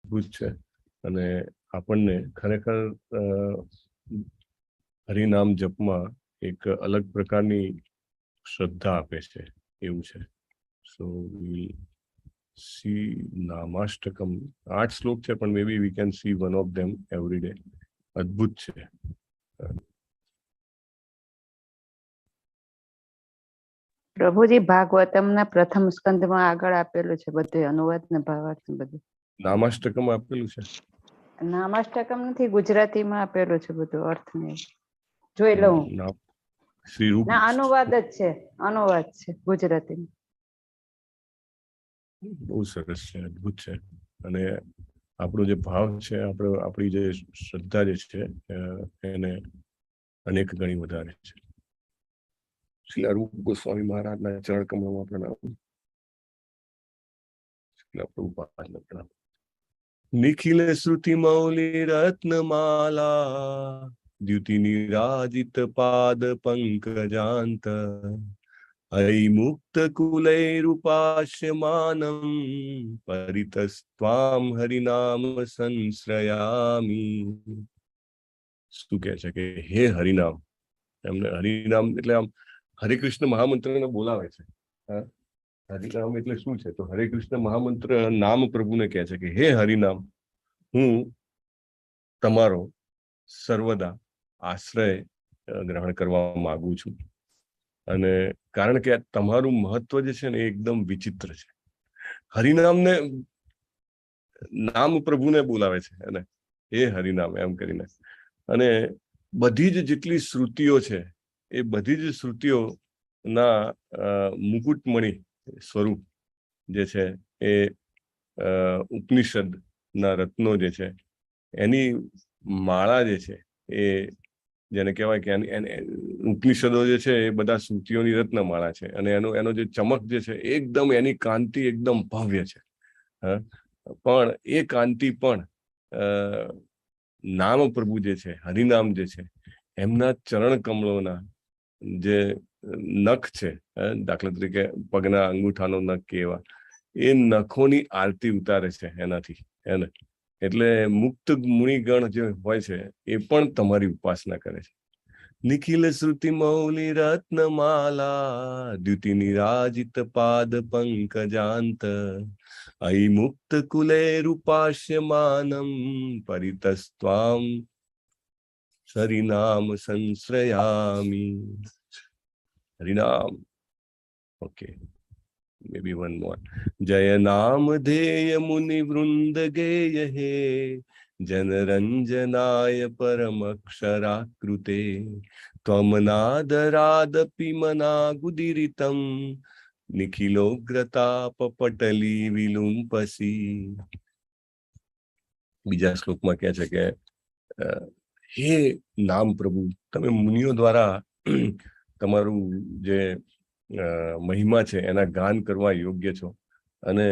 અદ્ભુત છે અને આપણને ખરેખર હરિનામ જપમાં એક અલગ પ્રકારની શ્રદ્ધા આપે છે એવું છે. સો વી સી નામાષ્ટકમ 8 શ્લોક છે પણ maybe we can see one of them every day. અદ્ભુત છે. પ્રભુજી ભાગવતમના પ્રથમ સ્કંદમાં આગળ આપેલું છે બધું અનુવાદ ને ભાવાર્થ ને બધું. નામાષ્ટકમ આપેલું છે? નામાષ્ટકમ નથી, ગુજરાતીમાં આપેલું છે બધું અર્થ ને જોઈ લઉં. શ્રી રૂપ ના અનુવાદ જ છે, અનુવાદ છે ગુજરાતીમાં. બહુ સરસ છે, અદ્ભુત છે. અને આપણો જે ભાવ છે, આપણી જે શ્રદ્ધા જે છે એને અનેક ગણી વધારે છે. શ્રી રૂપ ગોસ્વામી મહારાજના ચરણ કમળમાં પ્રણામ. શ્રી પ્રભુપાદને પ્રણામ. નિખિલ શ્રુતિ મૌલી રત્નમાલા દ્યુતિ નિરાજિત પાદ પંકજાંત અયિ મુક્ત કુલૈરુપાસ્યમાનમ પરિતસ્ત્વામ હરિનામ સંશ્રયામી. શું કહે છે કે હે હરિનામ, એમને હરિનામ એટલે આમ હરે કૃષ્ણ મહામંત્રને બોલાવે છે. હરિનામ એટલે શું છે? તો હરે કૃષ્ણ મહામંત્ર નામ પ્રભુને કહે છે કે હે હરિનામ, હું તમારો સર્વદા આશ્રય ગ્રહણ કરવા માંગુ છું. અને કારણ કે તમારું મહત્વ જે છે ને એ એકદમ વિચિત્ર છે. હરિનામને નામ પ્રભુને બોલાવે છે અને એ હરિનામ એમ કરીને. અને બધી જ જેટલી શ્રુતિઓ છે એ બધી જ શ્રુતિઓના મુકુટમણિ સ્વરૂપ જે છે એ ઉપનિષદના રત્નો જે છે એની માળા જે છે એ જેને કહેવાય કે ઉપનિષદો જે છે એ બધા શ્રુતિઓની રત્નમાળા છે. અને એનો જે ચમક જે છે એકદમ, એની કાંતિ એકદમ ભવ્ય છે. પણ એ કાંતિ પણ નામ પ્રભુ જે છે, હરિનામ જે છે, એમના ચરણ કમળોના જે નખ છે, દાખલા તરીકે પગના અંગૂઠાનો નખ કે એવા, એ નખોની આરતી ઉતારે છે એનાથી. એને એટલે મુક્ત મુનિગણ જે હોય છે એ પણ તમારી ઉપાસના કરે છે. નિખિલ શ્રુતિ મૌલી રત્નમાલા દ્યુતિ નિરાજિત પાદ પંકજાંત અયિ મુક્ત કુલૈરુપાસ્યમાનમ પરિતસ્ત્વામ હરિનામ સંશ્રયામી. હરિનામ. Okay, maybe one more. જય નામધેય મુનિ વૃંદ ગેય હે જનરંજનાય પરમક્ષરાકૃતે ત્વમ નાદરાદપી મનાગુદિરિતમ નિખિલોગ્રતાપ પટલી વિલુંપસી. બીજા શ્લોકમાં કહે છે કે હે નામ પ્રભુ, તમે મુનિઓ દ્વારા તમારું જે મહિમા છે એના ગાન કરવા યોગ્ય છો. અને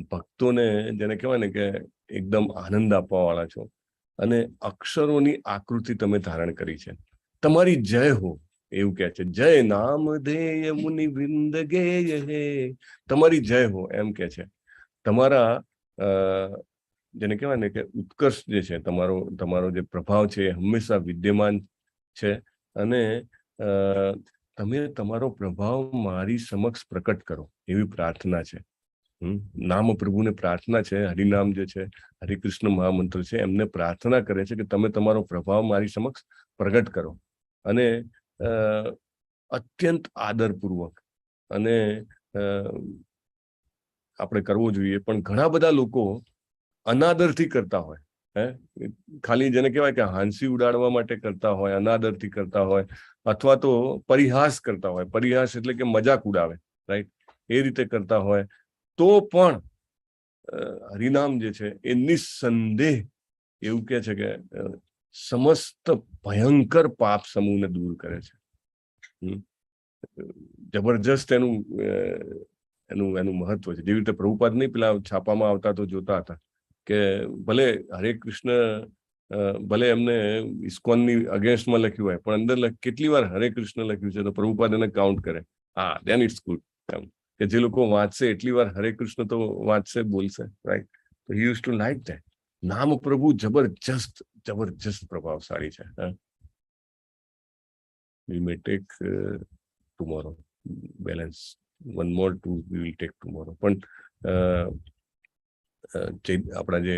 ભક્તોને જેને કહેવાય ને કે એકદમ આનંદ આપવા વાળા છો. અને અક્ષરોની આકૃતિ તમે ધારણ કરી છે. તમારી જય હો એવું કહે છે. જય નામધેય મુનિ વૃંદ ગેય હે, તમારી જય હો એમ કે છે. તમારા જેને કહેવાય ને કે ઉત્કર્ષ જે છે, તમારો જે પ્રભાવ છે એ હંમેશા વિદ્યમાન છે. અને તમે તમારો પ્રભાવ મારી સમક્ષ પ્રકટ કરો એવી પ્રાર્થના છે. નામ પ્રભુને પ્રાર્થના છે. હરિનામ જે છે, હરે કૃષ્ણ મહામંત્ર છે, એમને પ્રાર્થના કરે છે કે તમે તમારો પ્રભાવ મારી સમક્ષ પ્રગટ કરો. અને અત્યંત આદરપૂર્વક અને આપણે કરવો જોઈએ. પણ ઘણા બધા લોકો અનાદરથી કરતા હોય, ખાલી જેને કહેવાય કે હાંસી ઉડાડવા માટે કરતા હોય, અનાદરથી કરતા હોય, અથવા તો પરિહાસ કરતા હોય. પરિહાસ એટલે કે મજાક ઉડાવે, રાઈટ? એ રીતે કરતા હોય તો પણ હરિનામ જે છે એ નિસ્સંદેહ એવું કહે છે કે સમસ્ત ભયંકર પાપ સમૂહને દૂર કરે છે. જબરજસ્ત એનું મહત્વ છે. જેવી રીતે પ્રભુપાદ નહીં પેલા છાપામાં આવતા તો જોતા હતા કે ભલે હરે કૃષ્ણ, ભલે એમને ઇસ્કોનની અગેન્સ્ટમાં લખ્યું હોય, પણ અંદર કેટલી વાર હરે કૃષ્ણ લખ્યું છે તો પ્રભુપાદ એને કાઉન્ટ કરે. હા, ધેન ઇટ્સ ગુડ. કે જે લોકો વાંચશે એટલી વાર હરે કૃષ્ણ તો વાંચશે, બોલશે, right? He used to like that. નામ પ્રભુ જબરજસ્ત પ્રભાવશાળી છે. We may take tomorrow balance. One more two we will take tomorrow. પણ આપણા જે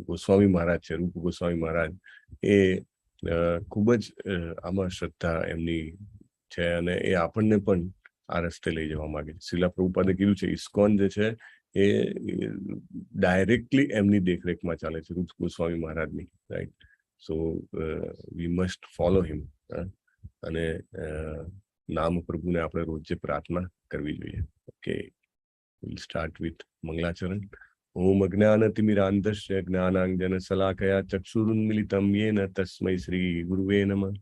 ગોસ્વામી મહારાજ છે, રૂપ ગોસ્વામી મહારાજ, એ ખૂબ જ આમાં શ્રદ્ધા એમની છે અને એ આપણને પણ આ રસ્તે લઈ જવા માંગે છે. શિલા પ્રભુપાદે કીધું છે ઇસ્કોન જે છે એ ડાયરેક્ટલી એમની દેખરેખમાં ચાલે છે, રૂપ ગોસ્વામી મહારાજની, right. So we must follow him અને નામ પ્રભુને આપણે રોજ પ્રાર્થના કરવી જોઈએ. ઓકે, we'll start with મંગલાચરણ. ઓમ અજ્ઞાનતિમિરાંધસ્ય જ્ઞાનાંજન શલાકયા ચક્ષુરુન્મિલિતમ યેન તસ્મૈ શ્રી ગુરુવે નમઃ.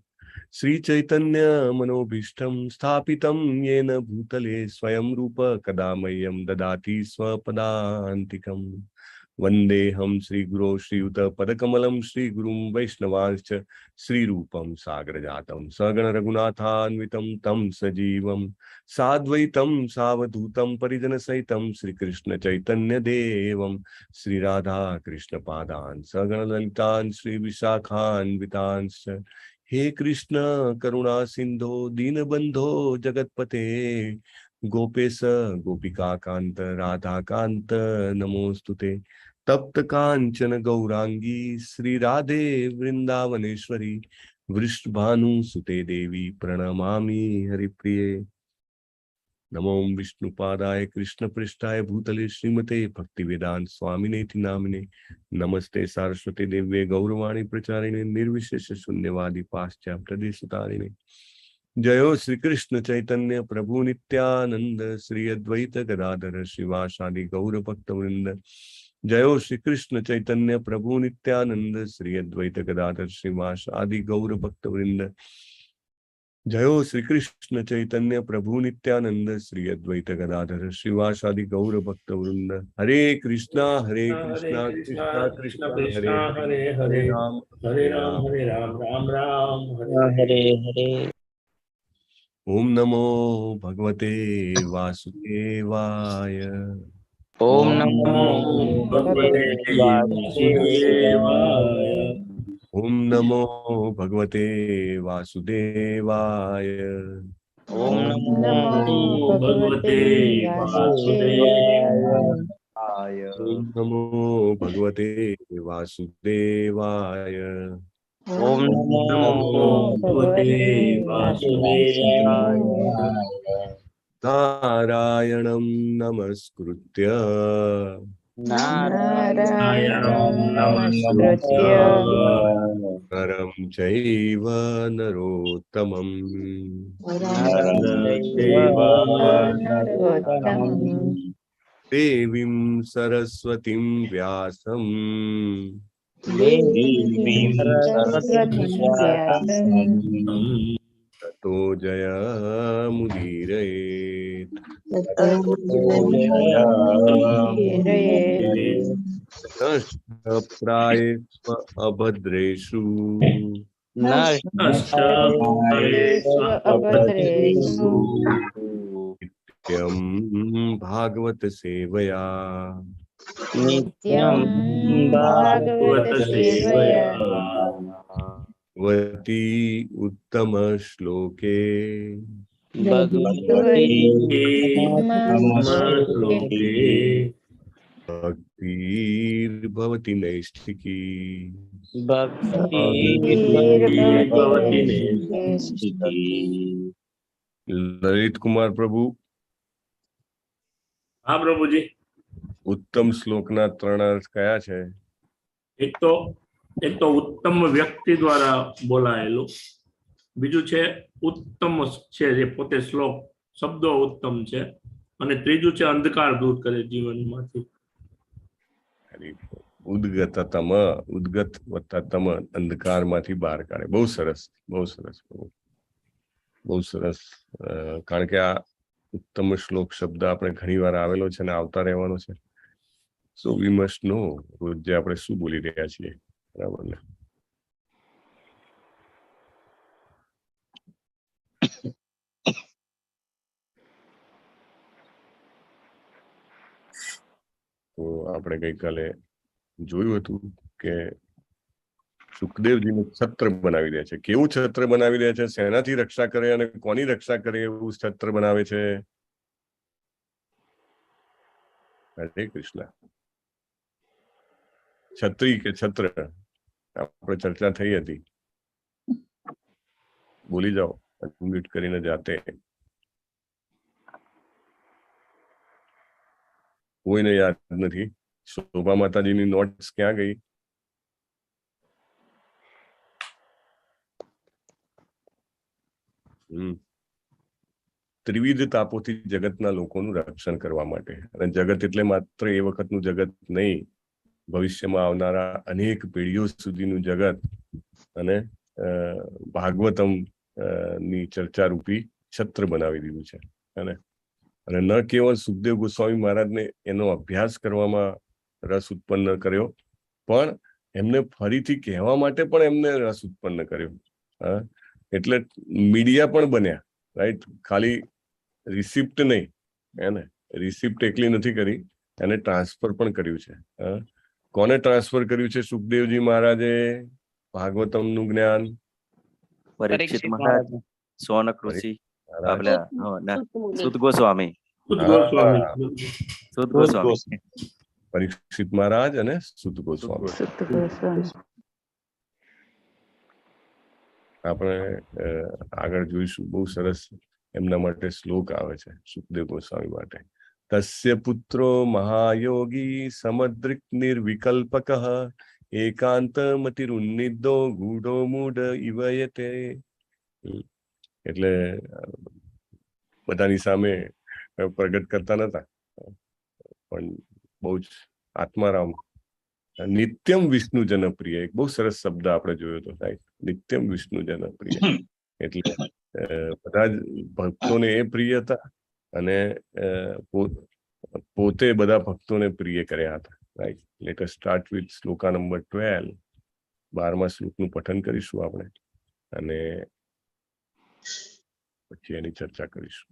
શ્રી ચૈતન્ય મનોભીષ્ટમ સ્થાપિતમ યેન ભૂતલે સ્વયં રૂપ કદા મહ્યં દદાતિ સ્વપદાંતિકમ. વંદેહમ શ્રી ગુરો શ્રીયુત પદકમલમ શ્રી ગુરુમ વૈષ્ણવાંશ્ચ શ્રી રૂપમ સાગર જાતમ સગણ રઘુનાથાન્વિતમ તમ સજીવમ સાદ્વૈતમ સાવધૂતમ પરિજન સહિતમ શ્રી કૃષ્ણ ચૈતન્ય દેવમ શ્રી રાધા કૃષ્ણ પાદાન સગણ લલિતાન શ્રી વિશાખાન્વિતાંશ્ચ. હે કૃષ્ણ કરુણા સિંધો દીનબંધો જગતપતે ગોપેશ ગોપિકા કાંત રાધા કાંત નમોસ્તુતે. તપ્ત કાંચન ગૌરાંગી શ્રી રાધે વૃંદાવનેશ્વરી વૃષભાનુ સુતે દેવી પ્રણમામી હરિપ્રિયે. નમો વિષ્ણુપાદાય કૃષ્ણ પૃષ્ઠાય ભૂતલે શ્રીમતે ભક્તિવેદાંત સ્વામિનેતિ નામિને. નમસ્તે સારસ્વતી દેવ્યે ગૌરવાણી પ્રચારિણે નિર્વિશેષ શૂન્યવાદી પાશ્ચાત્ય દેશતારિણે. જયો શ્રી કૃષ્ણ ચૈતન્ય પ્રભુ નિત્યાનંદ શ્રી અદ્વૈત ગદાધર શિવાસાદિ ગૌર ભક્ત વૃંદ. જયો શ્રી કૃષ્ણ ચૈતન્ય પ્રભુ નિત્યાનંદ શ્રી અદ્વૈત ગદાધર શિવાસાદિ ગૌર ભક્ત વૃંદ. જયો શ્રી કૃષ્ણ ચૈતન્ય પ્રભુ નિત્યાનંદ શ્રી અદ્વૈત ગદાધર શિવાસાદિ ગૌર ભક્ત વૃંદ. હરે કૃષ્ણ કૃષ્ણ કૃષ્ણ હરે હરે હરે રામ હરે રામ રામ રામ હરે હરે. ઓમ નમો ભગવતે વાસુદેવાય. ઓમ નમો ભગવતે વાસુદેવાય. ઓમ નમો ભગવતે વાસુદેવાય. ઓમ નમો ભગવતે વાસુદેવાય. ઓમ નમો ભગવતે વાસુદેવાય. ઓમ નમો ભગવતે વાસુદેવાય. નારાયણં નમસ્કૃત્ય નારાયણં નમસ્કૃત્ય નરં ચૈવ નરોત્તમં નરોત્તમં દેવીં સરસ્વતીં વ્યાસં દેવીં સરસ્વતીં વ્યાસં તતો જયમુદીરયેત. પ્રાયેષ્વ અભદ્રેષુ અભદ્રેષુ નિત્યં ભાગવત સેવયા. નિત્યં ભાગવત સેવયા ભગવતી ઉત્તમ શ્લોકે ભક્તિર્ભવતિ નૈષ્ઠિકી. લલિત કુમાર પ્રભુ. હા પ્રભુજી. ઉત્તમ શ્લોકના 3 અર્થ કયા છે? એક તો ઉત્તમ વ્યક્તિ દ્વારા બોલાયેલું, બીજું છે ઉત્તમ છે જે પોતે શ્લોક શબ્દો ઉત્તમ છે, અને ત્રીજું છે અંધકાર દૂર કરે જીવનમાંથી. ઉદ્ગત વત્તા તમ, અંધકારમાંથી બહાર કાઢે. બહુ સરસ, બહુ સરસ, બહુ સરસ. કારણ કે આ ઉત્તમ શ્લોક શબ્દ આપણે ઘણી વાર આવેલો છે અને આવતા રહેવાનો છે. સો વી મસ્ટ નો રોજ આપણે શું બોલી રહ્યા છીએ, બરાબર ને? તો તો આપણે ગઈકાલે જોયું હતું કે સુખદેવજીનું છત્ર બનાવી દે છે. કેવું છત્ર બનાવી દે છે? શેનાથી રક્ષા કરે અને કોની રક્ષા કરે એવું છત્ર બનાવે છે? હરે કૃષ્ણ. છત્રી કે છત્ર, આપણે ચર્ચા થઈ હતી. બોલી જાઓ મ્યુટ કરીને જાતે. કોઈને યાદ નથી. શોભા માતાજીની નોટ્સ ક્યાં ગઈ? ત્રિવિધ તાપોથી જગતના લોકોનું રક્ષણ કરવા માટે. અને જગત એટલે માત્ર એ વખતનું જગત નહીં, ભવિષ્યમાં આવનારા અનેક પેઢીઓ સુધીનું જગત. અને ભાગવતમ ની ચર્ચા રૂપી છત્ર બનાવી દીધું છે. અને ન કેવળ સુખદેવ ગોસ્વામી મહારાજને એનો અભ્યાસ કરવામાં રસ ઉત્પન્ન કર્યો, પણ એમને ફરીથી કહેવા માટે પણ એમને રસ ઉત્પન્ન કર્યો. એટલે મીડિયા પણ બન્યા, રાઈટ? ખાલી રિસિપ્ટ નહીં, એને રિસિપ્ટ એકલી નથી કરી, એને ટ્રાન્સફર પણ કર્યું છે. કોને ટ્રાન્સફર કર્યું છે સુખદેવજી મહારાજે ભાગવતમનું જ્ઞાન? પરીક્ષિત મહારાજ, શૌનક ઋષિ, સુત ગોસ્વામી. પરીક્ષિત મહારાજ અને સુત ગોસ્વામી. આપણે આગળ જોઈશું. બહુ સરસ એમના માટે શ્લોક આવે છે સુખદેવ ગોસ્વામી માટે. તસ્ય પુત્રો મહાયોગી સમદ્રિક નિર્વિકલ્પક એકાંતમતિરુન્નિદ્ધો ગૂઢો મૂઢ ઇવયતે. એટલે બધાની સામે પ્રગટ કરતા નતા, પણ બહુ જ આત્મારામ. નિત્યમ વિષ્ણુ જનપ્રિય, એક બહુ સરસ શબ્દ આપણે જોયો હતો સાહેબ, નિત્યમ વિષ્ણુ જનપ્રિય. એટલે બધા જ ભક્તોને એ પ્રિય હતા અને પોતે બધા ભક્તોને પ્રિય કર્યા હતા. Right. Let us start with Shloka number 12. 12મા શ્લોકનું પઠન કરીશું આપણે અને પછી એની ચર્ચા કરીશું.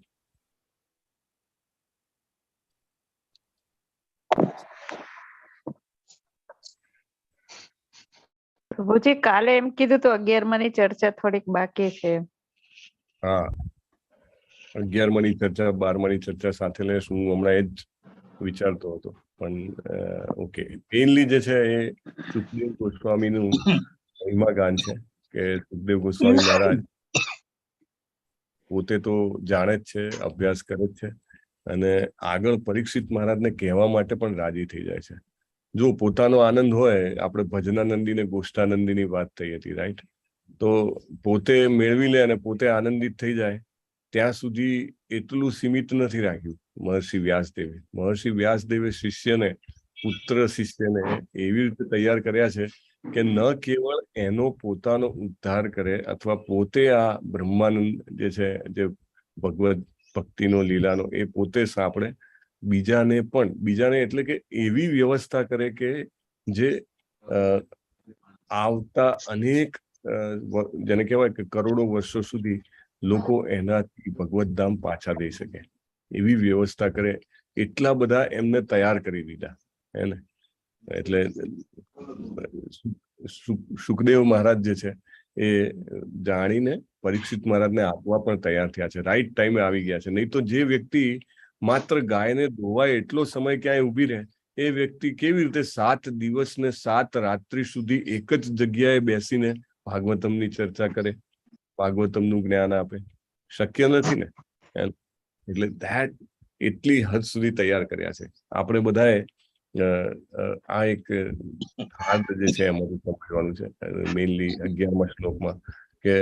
પ્રભુજી કાલે એમ કીધું તો 11માની ચર્ચા થોડીક બાકી છે. હા, 11માની ચર્ચા 12માની ચર્ચા સાથે લઈશું. હું હમણાં એ જ વિચારતો હતો. પણ ઓકે, મેઇનલી જે છે એ સુખદેવ ગોસ્વામીનું મહિમા ગાન છે કે સુખદેવ ગોસ્વામી મહારાજ પોતે તો જાણે જ છે, અભ્યાસ કરે જ છે અને આગળ પરીક્ષિત મહારાજને કહેવા માટે પણ રાજી થઈ જાય છે. જો પોતાનો આનંદ હોય, આપણે ભજનાનંદી ને ગોષ્ઠાનંદીની વાત થઈ હતી, રાઈટ? તો પોતે મેળવી લે અને પોતે આનંદિત થઈ જાય ત્યાં સુધી એટલું સીમિત નથી રાખ્યું મહર્ષિ વ્યાસદેવે. મહર્ષિ વ્યાસદેવે શિષ્યને, પુત્ર શિષ્યને એવી રીતે તૈયાર કર્યા છે કે ન કેવળ એનો પોતાનો ઉદ્ધાર કરે અથવા પોતે આ બ્રહ્માનંદ જે છે, જે ભગવદ ભક્તિનો લીલાનો, એ પોતે સાંભળે, બીજાને એટલે કે એવી વ્યવસ્થા કરે કે જે આવતા અનેક જેને કહેવાય કે કરોડો વર્ષો સુધી લોકો એનાથી ભગવત ધામ પાછા દઈ શકે એવી વ્યવસ્થા કરે. એટલા બધા એમને તૈયાર કરી દીધા એને. એટલે સુખદેવ મહારાજ જે છે એ જાણીને પરીક્ષિત મહારાજને આપવા પણ તૈયાર થયા છે. રાઈટ ટાઈમે આવી ગયા છે. નહીં તો જે વ્યક્તિ માત્ર ગાયને ધોવાય એટલો સમય ક્યાંય ઉભી રહે, એ વ્યક્તિ કેવી રીતે 7 દિવસ ને 7 રાત્રિ સુધી એક જ જગ્યાએ બેસીને ભાગવતમની ચર્ચા કરે, ભાગવતમનું જ્ઞાન આપે? શક્ય નથી ને. એટલે ધેટ એટલી હદ સુધી તૈયાર કર્યા છે. આપણે બધાએ આ એક હાથ જે છે એમાં સમજવાનું છે, મેઇનલી 11મા શ્લોકમાં, કે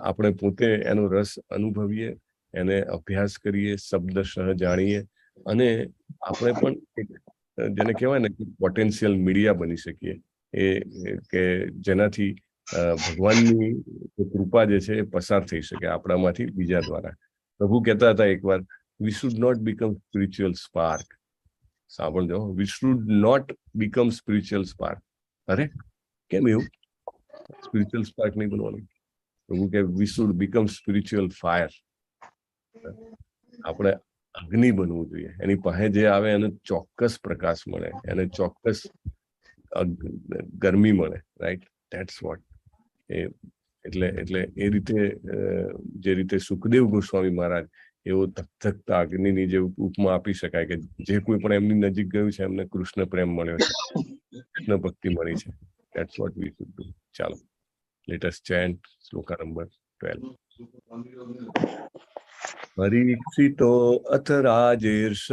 આપણે પોતે એનો રસ અનુભવીએ, એને અભ્યાસ કરીએ, શબ્દશઃ જાણીએ અને આપણે પણ જેને કહેવાય ને કે પોટેન્શિયલ મીડિયા બની શકીએ, એ કે જેનાથી ભગવાનની કૃપા જે છે એ પસાર થઈ શકે આપણામાંથી બીજા દ્વારા. પ્રભુ કહેતા હતા એકવાર, we should not become spiritual spark. સાંભળજો, we should not become spiritual spark. અરે કેમ એવું? સ્પિરિચ્યુઅલ સ્પાર્ક નહીં બનવાનું. પ્રભુ કે we should become spiritual fire. આપણે અગ્નિ બનવું જોઈએ. એની પાસે જે આવે એને ચોક્કસ પ્રકાશ મળે, એને ચોક્કસ ગરમી મળે, રાઈટ? That's vote. એટલે એ રીતે જે રીતે સુખદેવ ગોસ્વામી મહારાજ એવો ધગધગતા અગ્નિની જે ઉપમા આપી શકાય કે જે કોઈ પણ એમની નજીક ગયું છે એમને કૃષ્ણ પ્રેમ મળ્યો છે, કૃષ્ણ ભક્તિ મળી છે. That's what we should do. ચાલો, લેટ અસ ચેન્ટ શ્લોકા નંબર 12. પરીક્ષિતો અથ રાજેર્ષ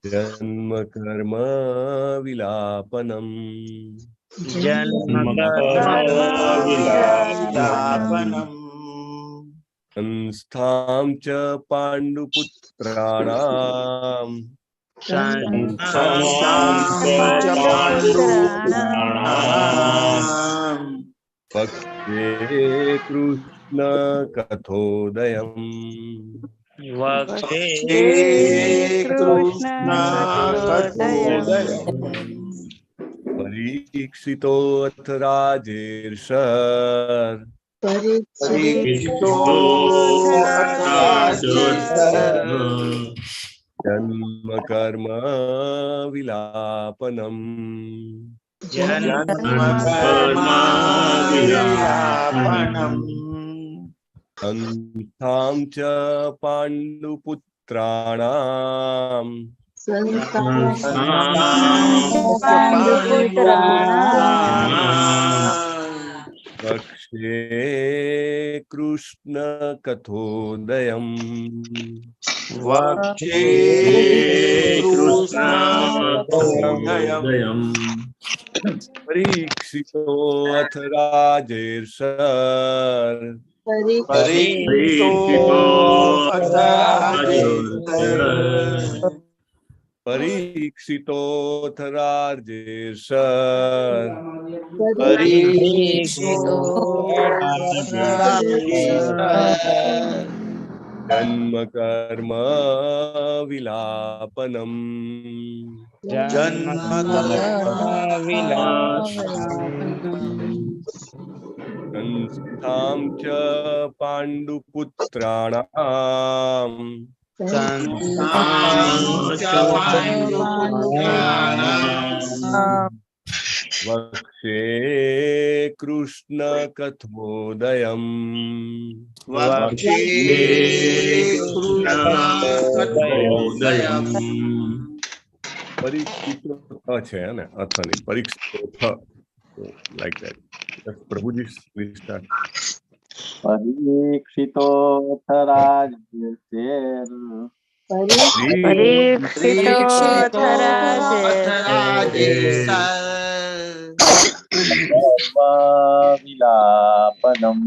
જન્મ કર્મ વિલાપનમ સંસ્થામ ચ પાંડુપુત્રાણામ વક્ષે કૃષ્ણ કથોદયમ પરીક્ષિતો અથ રાજેર્ષ જન્મ કર્મ વિલાપનમ સંસ્થામ ચ પાંડુપુત્રાણામ વક્ષે કૃષ્ણ કથોદયમ પરીક્ષિતો અથ રાજેર્ષ પરીક્ષિતોથ રાજેર્ષ જન્મ કર્મ વિલાપનમ સંસ્થામ ચ પાંડુપુત્રાણામ વક્ષે કૃષ્ણ કથોદયમ પરીક્ષિતો છે ને અથની પરીક્ષિતો લાઈક ધેટ. પ્રભુજી પ્લીઝ સ્ટાર્ટ. પરીક્ષિતો વિલાપનમ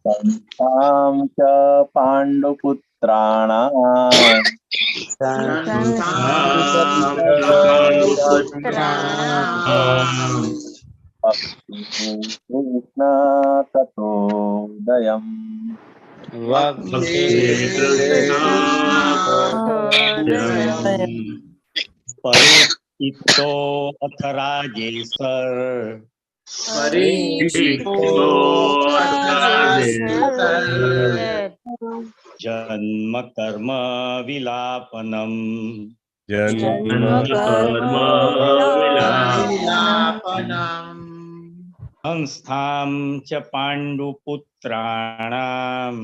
સંસ્થામ ચ પાંડુપુત્રાણામ કૃષ્ણ તથોદયમ પરીક્ષિતો અથ રાજેશ્વર જન્મ કર્મ વિલાપનમ સંસ્થામ ચ પાંડુપુત્રાણામ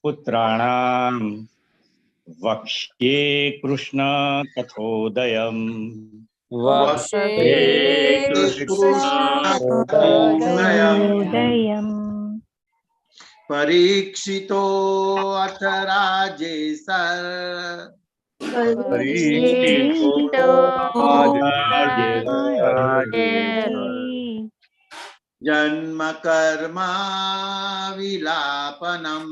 પુત્રાણામ વક્ષ્યે કૃષ્ણ કથોદયમ પરીક્ષિતો અથ રાજેસર જન્મ કર્મ વિલાપનમ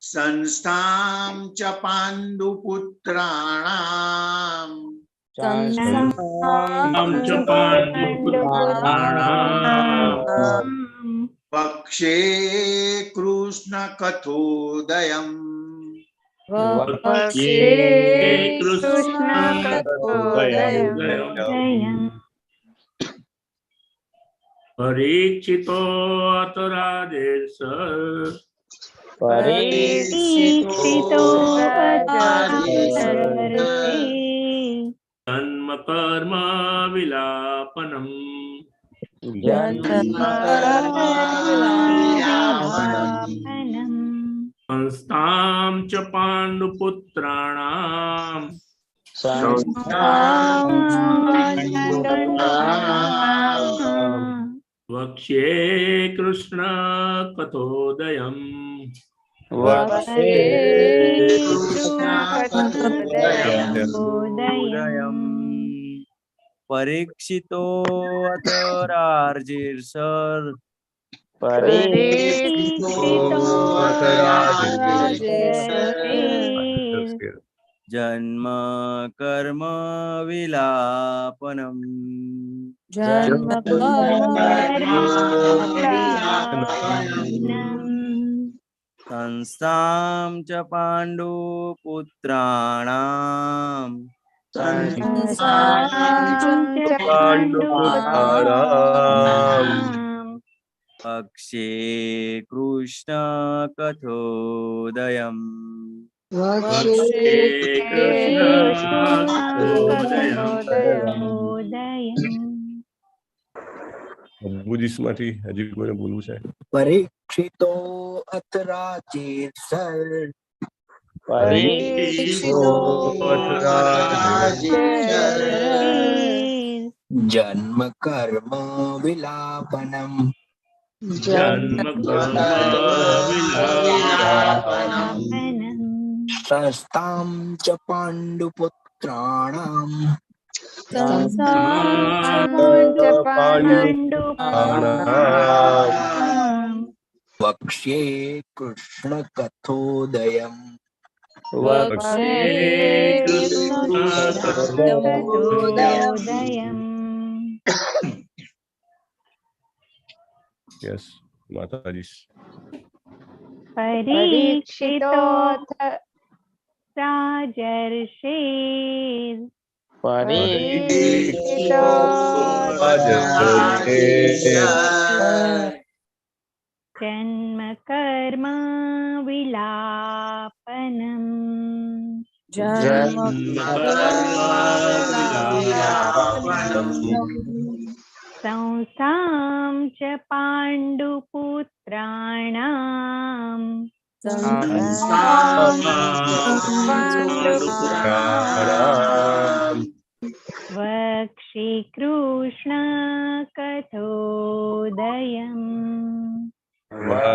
સંસ્થામ ચ પાંડુપુત્રાણામ संस्थां च पाण्डुपुत्राणाम् वक्षे कृष्णकथोदयम् वक्षे कृष्णकथोदयम् परीक्षितोऽथ राजेश जन्म कर्म विलापनम् संस्थां च पाण्डुपुत्राणाम् वक्ष्ये कृष्ण कथोदयम् परीक्षितो अथ राजेर्षर जन्म कर्म विलापनम् संस्थां च पाण्डुपुत्राणाम् पक्षे कृष्ण कथोदयम् બુદ્ધિસ્ટમાંથી હજી કોઈને બોલવું છે? પરીક્ષિતો અથ રાજેસર જન્મ કર્મ વિલાપનમ સંસ્થાં ચ પાંડુપુત્રાણામ વક્ષ્યે કૃષ્ણ કથોદયમ યસ માતાજી. પરીક્ષિતોऽથ રાજર્ષિર જન્મ કર્મ વિલાપનમ સંસ્થાં ચ પાંડુપુત્રાણામ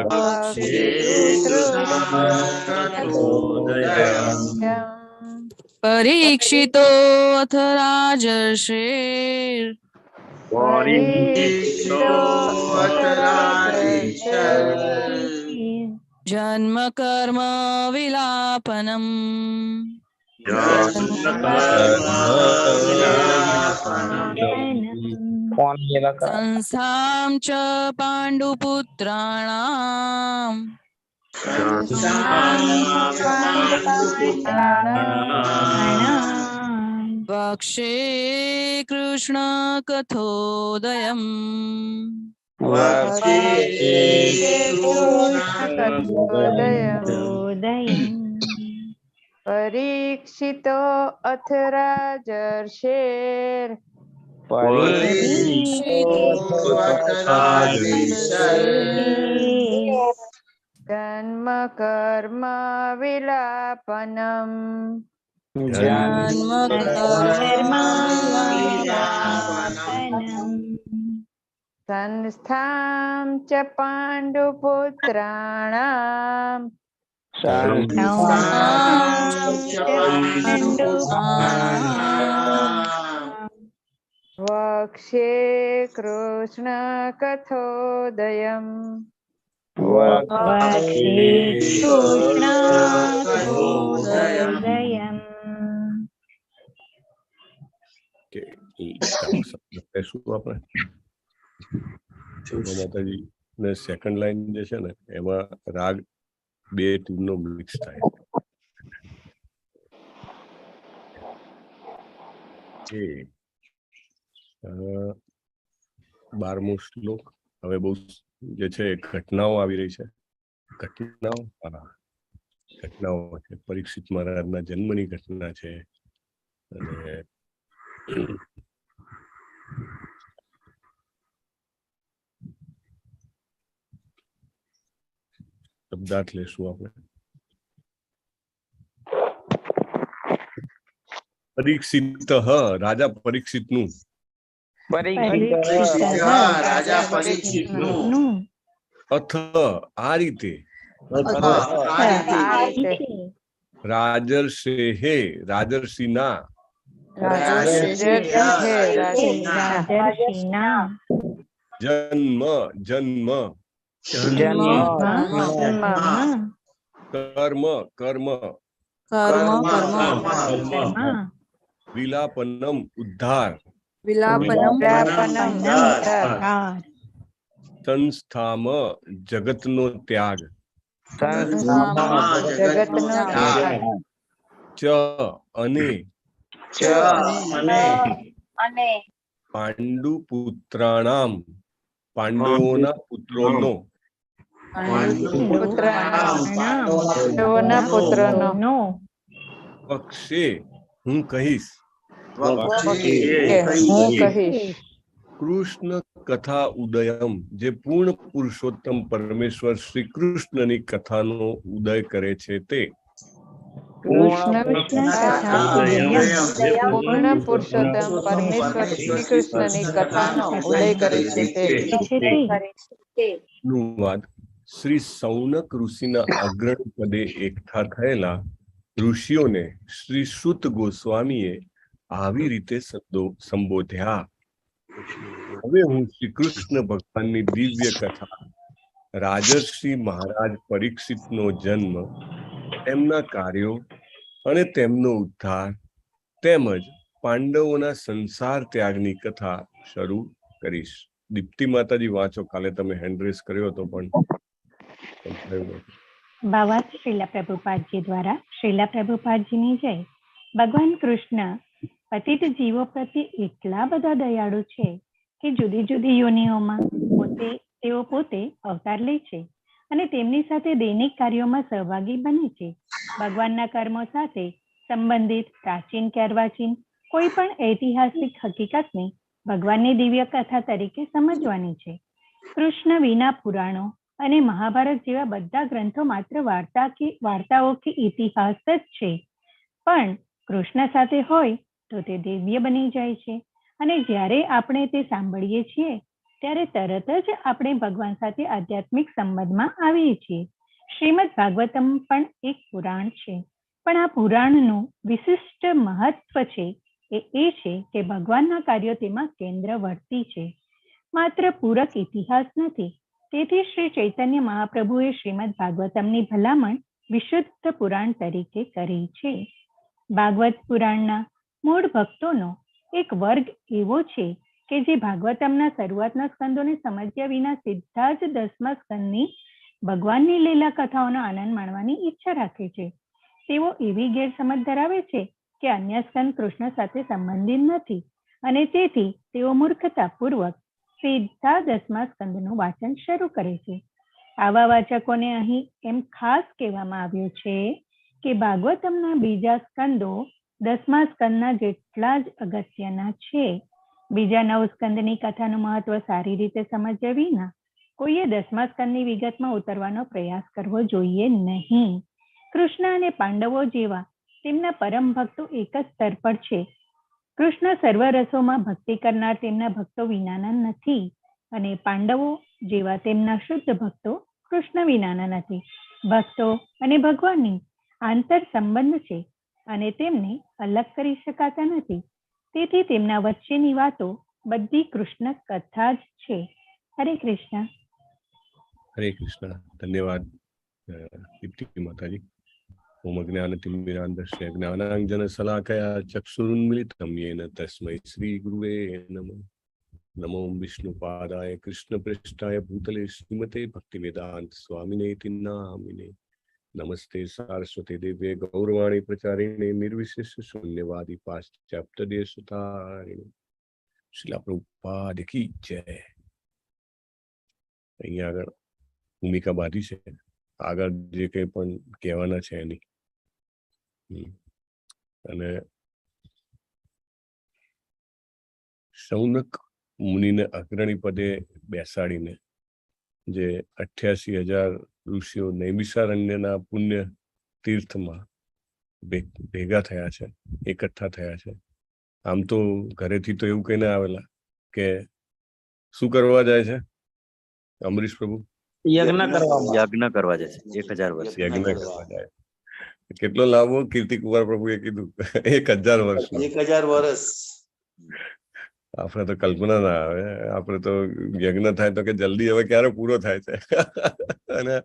વક્ષે કૃષ્ણ કથોદયમ परीक्षितो अथ राजर्षिर जन्म कर्म विलापनम् संस्थां च पाण्डुपुत्राणाम् वक्षे कृष्ण कथोदयम् परीक्षितो अथ राजर्षिर जन्म कर्म विलापनम संस्थां च पाण्डुपुत्राणाम् वक्षे कृष्ण कथोदयम् શબ્દ કહેશું આપણે માતાજી ને સેકન્ડ લાઈન જે છે ને એમાં રાગ બે ટ્યુનનો મિક્સ થાય. 12મો શ્લોક. હવે બહુ જે છે ઘટનાઓ આવી રહી છે. ઘટનાઓ છે. પરીક્ષિત મહારાજના જન્મની ઘટના છે અને શબ્દાર્થ લેશું આપણે. પરીક્ષિત રાજા પરીક્ષિતનું રાજા પરીક્ષિતનું અથ આ રીતે રાજર્ષિના જન્મ કર્મ વિલાપનમ ઉદ્ધાર સંસ્થામ જગતનો ત્યાગ ચ અને પાંડુપુત્રાણામ પાંડવોના પુત્રોનો પક્ષે હું કહીશ કૃષ્ણ કથા ઉદયમ જે પૂર્ણ પુરુષોત્તમ પરમેશ્વર શ્રી કૃષ્ણની કથાનો ઉદય કરે છે તે પૂર્ણ પુરુષોત્તમ પરમેશ્વર શ્રી કૃષ્ણની કથાનો ઉદય કરે છે તે. અનુવાદ. શ્રી સૌનક ઋષિના અગ્રણી પદે એકઠા થયેલા ઋષિઓને શ્રી સુત ગોસ્વામીએ આવી રીતે સંબોધ્યા. હવે હું શ્રી કૃષ્ણ ભગવાનની દિવ્ય કથા, રાજર્ષિ મહારાજ પરીક્ષિતનો જન્મ, તેમના કાર્યો અને તેમનો ઉદ્ધાર તેમજ પાંડવોના સંસાર ત્યાગની કથા શરૂ કરીશ. દીપ્તિ માતાજી વાંચો. કાલે તમે હેન્ડ રેઝ કર્યો હતો પણ ભાવાર્થ શ્રીલા પ્રભુપાદજી દ્વારા. શ્રીલા પ્રભુપાદજીની જય. ભગવાન કૃષ્ણ પતિત જીવો પ્રત્યે એટલા બધા દયાળુ છે કે જુદી જુદી યોનિઓમાં તેઓ પોતે અવતાર લે છે અને તેમની સાથે દૈનિક કાર્યોમાં સહભાગી બને છે. ભગવાનના કર્મો સાથે સંબંધિત પ્રાચીન કે અર્વાચીન કોઈ પણ ઐતિહાસિક હકીકતને ભગવાનની દિવ્ય કથા તરીકે સમજવાની છે. કૃષ્ણ વિના પુરાણો અને મહાભારત જેવા બધા ગ્રંથો માત્ર વાર્તાઓ કે ઇતિહાસ જ છે, પણ કૃષ્ણ સાથે હોય તો તે દિવ્ય બની જાય છે અને જ્યારે આપણે તે સાંભળીએ છીએ ત્યારે તરત જ આપણે ભગવાન સાથે આધ્યાત્મિક સંબંધમાં આવીએ છીએ. શ્રીમદ ભાગવતમ પણ એક પુરાણ છે, પણ આ પુરાણનું વિશિષ્ટ મહત્વ છે એ છે કે ભગવાનના કાર્યો તેમાં કેન્દ્રવર્તી છે, માત્ર પૂરક ઇતિહાસ નથી. તેથી શ્રી ચૈતન્ય મહાપ્રભુએ શ્રીમદ ભાગવતમની ભલામણ વિશુદ્ધ પુરાણ તરીકે કરી છે. ભાગવત પુરાણના મૂળ ભક્તોનો એક વર્ગ એવો છે કે જે ભાગવતમના શરૂઆતના સ્કંદોને સમજ્યા વિના સીધા જ 10મા સ્કંદની ભગવાનની લીલા કથાઓનો આનંદ માણવાની ઈચ્છા રાખે છે. તેઓ એવી ગેરસમજ ધરાવે છે કે અન્ય સ્કંદ કૃષ્ણ સાથે સંબંધિત નથી અને તેથી તેઓ મૂર્ખતાપૂર્વક સીધા 10મા સ્કંદનું વાંચન શરૂ કરે છે. આવા વાચકોને અહીં એમ ખાસ કહેવામાં આવ્યું છે કે ભાગવતમના બીજા સ્કંદો 10મા સ્કંદના જેટલા જ અગત્યના છે. બીજા 9 સ્કંદની કથાનું મહત્વ સારી રીતે સમજ્યા વિના કોઈએ 10મા સ્કંદની વિગતમાં ઉતરવાનો પ્રયાસ કરવો જોઈએ નહીં. કૃષ્ણ અને પાંડવો જેવા તેમના પરમ ભક્તો એક જ સ્તર પર છે. કૃષ્ણ સર્વ રસોમાં ભક્તિ કરનાર તેમના ભક્તો વિનાના નથી અને પાંડવો જેવા તેમના શુદ્ધ ભક્તો કૃષ્ણ વિનાના નથી. ભક્તો અને ભગવાનની આંતર સંબંધ છે અને તેમને અલગ કરી શકાતા નથી. તેથી તેમના વચ્ચેની વાતો બધી કૃષ્ણ કથા જ છે. હરે કૃષ્ણ. હરે કૃષ્ણ. ધન્યવાદ દીપ્તિ માતાજી. ઓમ જ્ઞાનતિમિરાન્ધસ્ય જ્ઞાનાંજનશલાકયા ચક્ષુરુન્મિલિतं येन તસ્मै શ્રી ગુરુવે નમઃ. નમો વિષ્ણુપાદાય કૃષ્ણપ્રેષ્ઠાય ભૂતલે શ્રીમતે ભક્તિવેદાંત સ્વામિનેતિ નામિને. નમસ્તે સારસ્વતી દેવે ગૌરવાણી પ્રચારિણે નિર્વિશેષ શૂન્યવાદી પાશ્ચાત્યદેશતારિણે. શ્રીલા પ્રભુપાદ કી જય. અહીંયા આગળ ભૂમિકા બાંધી છે, આગળ જે કંઈ પણ કહેવાના છે એની. અને શૌનક મુનિને અગ્રણી પદે બેસાડીને જે 88,000 ઋષિઓ નૈમિષારણ્યના પુણ્ય તીર્થમાં ભેગા થયા છે, એકઠા થયા છે. આમ તો ઘરેથી તો એવું કહીને આવેલા કે શું કરવા જાય છે અમરીશ પ્રભુ? યજ્ઞ કરવા જશે 1000 વર્ષ. યજ્ઞ કરવા જાય. કેટલો લાંબો કીર્તિકુમાર પ્રભુએ કીધું? 1000 વર્ષ. 1000 વર્ષ. આપણે તો કલ્પના ના આવે. આપણે તો યજ્ઞ થાય તો કે જલ્દી હવે ક્યારે પૂરો થાય છે. અને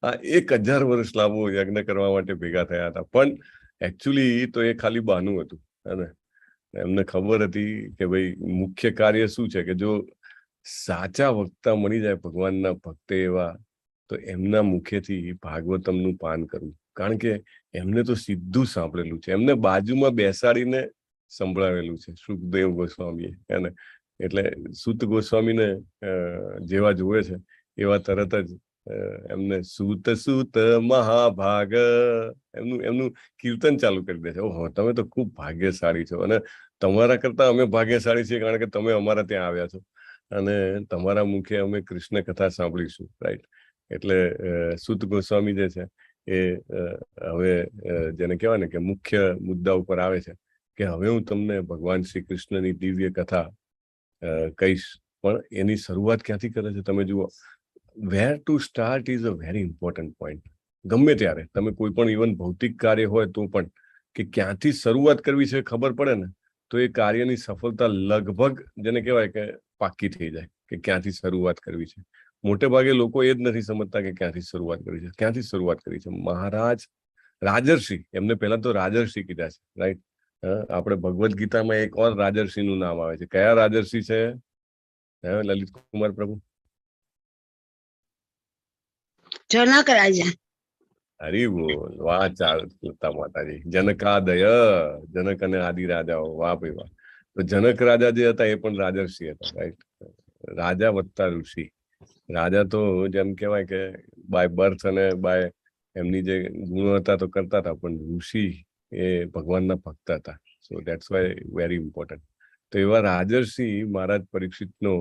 આ 1000 વર્ષ લાંબો યજ્ઞ કરવા માટે ભેગા થયા હતા. પણ એકચ્યુઅલી તો એ ખાલી બહાનું હતું. અને એમને ખબર હતી કે ભાઈ મુખ્ય કાર્ય શું છે, કે જો સાચા વક્તા મળી જાય ભગવાનના ભક્ત એવા, તો એમના મુખેથી ભાગવતમનું પાન કરવું. કારણ કે એમને તો સીધું સાંભળેલું છે, એમને બાજુમાં બેસાડીને સંભળાવેલું છે સુખદેવ ગોસ્વામીએ. એને એટલે સૂત ગોસ્વામીને જેવા જોવે છે એવા તરત જ એમને સૂત સૂત મહાભાગ એમનું કીર્તન ચાલુ કરી દે છે. ઓહો, તમે તો ખૂબ ભાગ્યશાળી છો, અને તમારા કરતા અમે ભાગ્યશાળી છીએ, કારણ કે તમે અમારા ત્યાં આવ્યા છો અને તમારા મુખે અમે કૃષ્ણ કથા સાંભળીશું. રાઈટ. એટલે સૂત ગોસ્વામી જે છે એ હવે જેને કહેવાય ને કે મુખ્ય મુદ્દા ઉપર આવે છે કે હવે હું તમને ભગવાન શ્રી કૃષ્ણની દિવ્ય કથા કહીશ. પણ એની શરૂઆત ક્યાંથી કરે છે તમે જુઓ. Where to start is a very important point. ગમે ત્યારે તમે કોઈ પણ ઇવન ભૌતિક કાર્ય હોય તો પણ કે ક્યાંથી શરૂઆત કરવી છે ખબર પડે ને, તો એ કાર્યની સફળતા લગભગ જેને કહેવાય કે પાક્કી થઈ જાય કે ક્યાંથી શરૂઆત કરવી છે. મોટે ભાગે લોકો એ જ નથી સમજતા કે ક્યાંથી શરૂઆત કરવી છે. ક્યાંથી શરૂઆત કરવી છે? મહારાજ રાજર્ષિ, એમને પહેલા તો રાજર્ષિ કીધા છે. રાઈટ. આપણે ભગવદ્ ગીતામાં એક ઓર રાજર્ષિનું નામ આવે છે. કયા રાજર્ષિ છે લલિત કુમાર પ્રભુ? જનક રાજા. હરી બોલ. વાહ ચાલતા માતાજી. જનકાદય, જનક અને આદિ રાજાઓ. વાહ ભાઈ વાહ. તો જનક રાજા જે હતા એ પણ રાજર્ષિ હતા. રાઈટ. રાજા વત્તા ઋષિ. રાજા તો જેમ કહેવાય કે બાય બર્થ અને બાય એમની જે ગુણો હતા તો કરતા હતા, પણ ઋષિ એ ભગવાનના ભક્ત હતા. સો દેટ્સ વાય વેરી ઇમ્પોર્ટન્ટ. તો એવા રાજર્ષિ મહારાજ પરીક્ષિતનો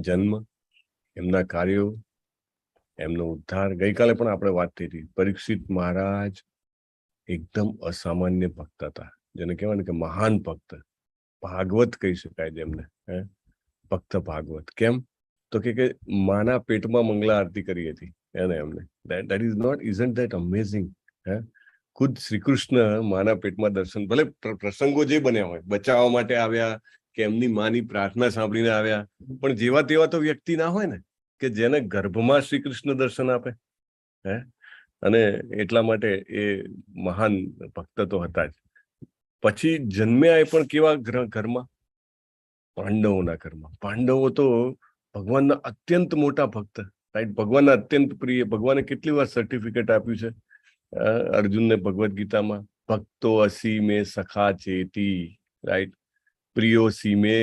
જન્મ, એમના કાર્યો, એમનો ઉદ્ધાર. ગઈકાલે પણ આપણે વાત થઈ હતી. પરીક્ષિત મહારાજ એકદમ અસામાન્ય ભક્ત હતા, જેને કહેવાય ને કે મહાન ભક્ત. ભાગવત કહી શકાય જેમને. ભક્ત ભાગવત. કેમ? તો કે માના પેટમાં મંગલા આરતી કરી હતી એને એમને. That is not, isn't that amazing? ખુદ શ્રી કૃષ્ણ માના પેટમાં દર્શન, ભલે પ્રસંગો જે બન્યા હોય, બચાવવા માટે આવ્યા કે એમની માની પ્રાર્થના સાંભળીને આવ્યા, પણ જેવા તેવા તો વ્યક્તિ ના હોય ને કે જેને ગર્ભમાં શ્રી કૃષ્ણ દર્શન આપે. અને એટલા માટે એ મહાન ભક્ત તો હતા જ. પછી જન્મ્યા એ પણ કેવા ઘરમાં? પાંડવોના ઘરમાં. પાંડવો તો ભગવાનના અત્યંત મોટા ભક્ત. રાઈટ. ભગવાનના અત્યંત પ્રિય. ભગવાને કેટલી વાર સર્ટિફિકેટ આપ્યું છે અર્જુનને ભગવદ્ ગીતામાં? ભક્તો અસી મે સખા ચેતી. રાઈટ. પ્રિયો she may.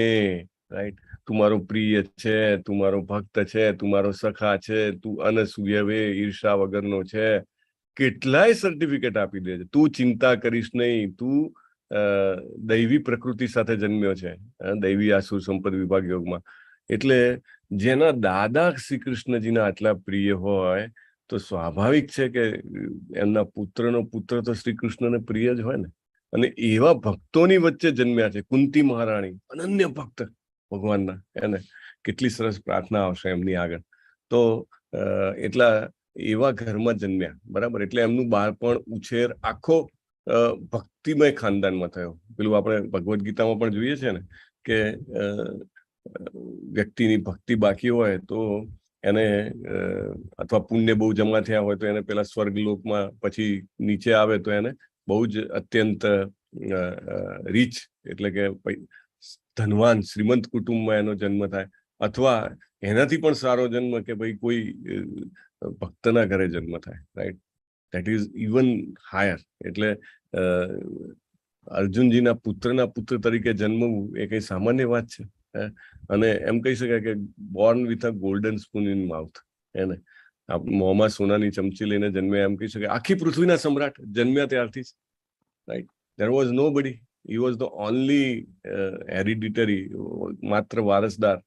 રાઈટ. તું મારો પ્રિય છે, તું મારો ભક્ત છે, તું મારો સખા છે, તું અનસૂયવે ઈર્ષા વગરનો છે. કેટલાય સર્ટિફિકેટ આપી દે છે. તું ચિંતા કરીશ નહીં, તું દૈવી પ્રકૃતિ સાથે જન્મ્યો છે, દૈવી આસુર સંપદ વિભાગ યોગમાં. એટલે જેના દાદા શ્રી કૃષ્ણજીના આટલા પ્રિય હોય તો સ્વાભાવિક છે કે એમના પુત્રનો પુત્ર તો શ્રી કૃષ્ણને પ્રિય જ હોય ને. અને એવા ભક્તોની વચ્ચે જન્મ્યા છે. કુંતી મહારાણી અનન્ય ભક્ત ભગવાનના. એને કેટલી સરસ પ્રાર્થના આવશે એમની આગળ. તો એટલા એવા ઘરમાં જન્મ્યા. બરાબર. એટલે એમનું બાળપણ, ઉછેર આખો ભક્તિમય ખાનદાનમાં થયો. પેલું આપણે ભગવદ્ ગીતામાં પણ જોઈએ છે ને કે વ્યક્તિની ભક્તિ બાકી હોય તો એને અથવા પુણ્ય બહુ જમા થયા હોય તો એને પેલા સ્વર્ગલોકમાં પછી નીચે આવે તો એને બહુ જ અત્યંત રીચ એટલે કે ધનવાન શ્રીમંત કુટુંબમાં એનો જન્મ થાય, અથવા એનાથી પણ સારો જન્મ કે ભાઈ કોઈ ભક્તના ઘરે જન્મ થાય, right? That is even higher. એટલે અર્જુનજીના પુત્રના પુત્ર તરીકે જન્મવું એ કઈ સામાન્ય વાત છે? અને એમ કહી શકાય કે Born with a golden spoon in mouth, એને મોંમાં સોનાની ચમચી લઈને જન્મ્યા, એમ કહી શકાય. આખી પૃથ્વીના સમ્રાટ જન્મ્યા ત્યારથી જ, રાઈટ? ધેર વોઝ નો બડી, he was the only hereditary, માત્ર વારસદાર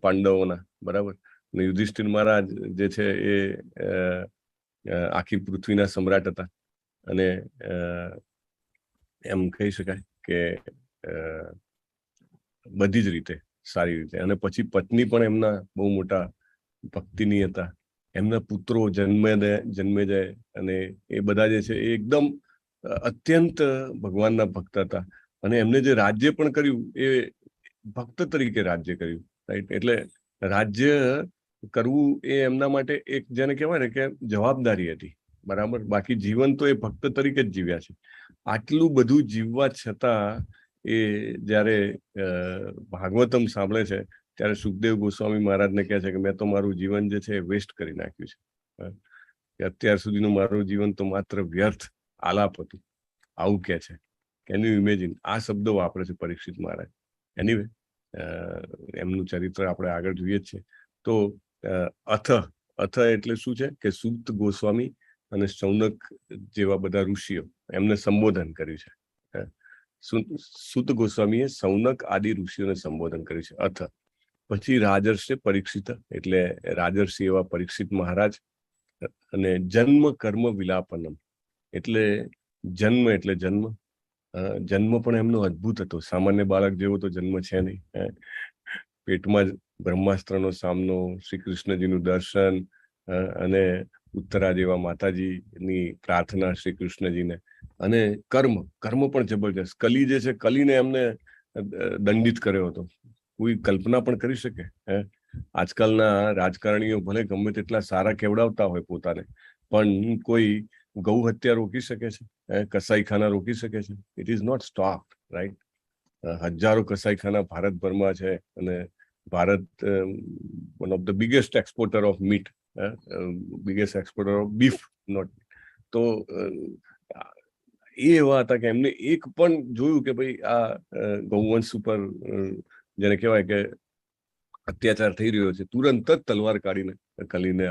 પાંડવોના, બરાબર? ને યુધિષ્ઠિર મહારાજ જે છે એ આખી પૃથ્વીના સમ્રાટ હતા. અને એમ કહી શકાય કે બધી જ રીતે સારી રીતે. અને પછી પત્ની પણ એમના બહુ મોટા ભક્તિની હતા. એમના પુત્રો જન્મે જાય અને એ બધા જે છે એ એકદમ અત્યંત ભગવાનના ભક્ત હતા. અને એમને જે રાજ્ય પણ કર્યું એ ભક્ત તરીકે રાજ્ય કર્યું, રાઈટ? એટલે રાજ્ય કરવું એ એમના માટે એક જેને કહેવાય ને કે જવાબદારી હતી, બરાબર? બાકી જીવન તો એ ભક્ત તરીકે જ જીવ્યા છે. આટલું બધું જીવવા છતાં એ જ્યારે ભાગવતમ સાંભળે છે ત્યારે સુખદેવ ગોસ્વામી મહારાજને કહે છે કે મેં તો મારું જીવન જે છે એ વેસ્ટ કરી નાખ્યું છે, કે અત્યાર સુધીનું મારું જીવન તો માત્ર વ્યર્થ આલાપ હતું, આવું કહે છે. Can you imagine? આ શબ્દો વાપરે છે પરીક્ષિત મહારાજ. એનીવે, એમનું ચરિત્ર આપણે આગળ જોઈએ જ છે. તો અથ એટલે શું છે કે સૂત ગોસ્વામી અને શૌનક જેવા બધા ઋષિઓ એમને સંબોધન કર્યું છે. સૂત ગોસ્વામીએ શૌનક આદિ ઋષિઓને સંબોધન કર્યું છે, અથ. પછી રાજર્ષિ પરીક્ષિત એટલે રાજર્ષિ એવા પરીક્ષિત મહારાજ. અને જન્મ કર્મ વિલાપનમ એટલે જન્મ એટલે જન્મ. જન્મ પણ એમનો અદ્ભુત હતો. સામાન્ય બાળક જેવો તો જન્મ છે નહીં. પેટમાં જ બ્રહ્માસ્ત્રનો સામનો, શ્રી કૃષ્ણજીનું દર્શન, અને ઉત્તરા જેવા માતાજીની પ્રાર્થના શ્રી કૃષ્ણજીને. અને કર્મ પણ જબરજસ્ત. કલી જે છે, કલીને એમને દંડિત કર્યો હતો. કોઈ કલ્પના પણ કરી શકે? આજકાલના રાજકારણીઓ ભલે ગમે તેટલા સારા કેવડાવતા હોય પોતાને, પણ કોઈ ગૌ હત્યા રોકી શકે છે? કસાઈખાના રોકી શકે છે? It is not stop, right? હજારો કસાઈખાના ભારતભરમાં છે. અને Bharat one of the biggest exporter of meat, biggest exporter of beef, not. તો એ એવા હતા કે એમને એક પણ જોયું કે ભાઈ આ ગૌવંશ ઉપર જેને કહેવાય કે અત્યાચાર થઈ રહ્યો છે, તુરંત જ તલવાર કાઢીને કલીને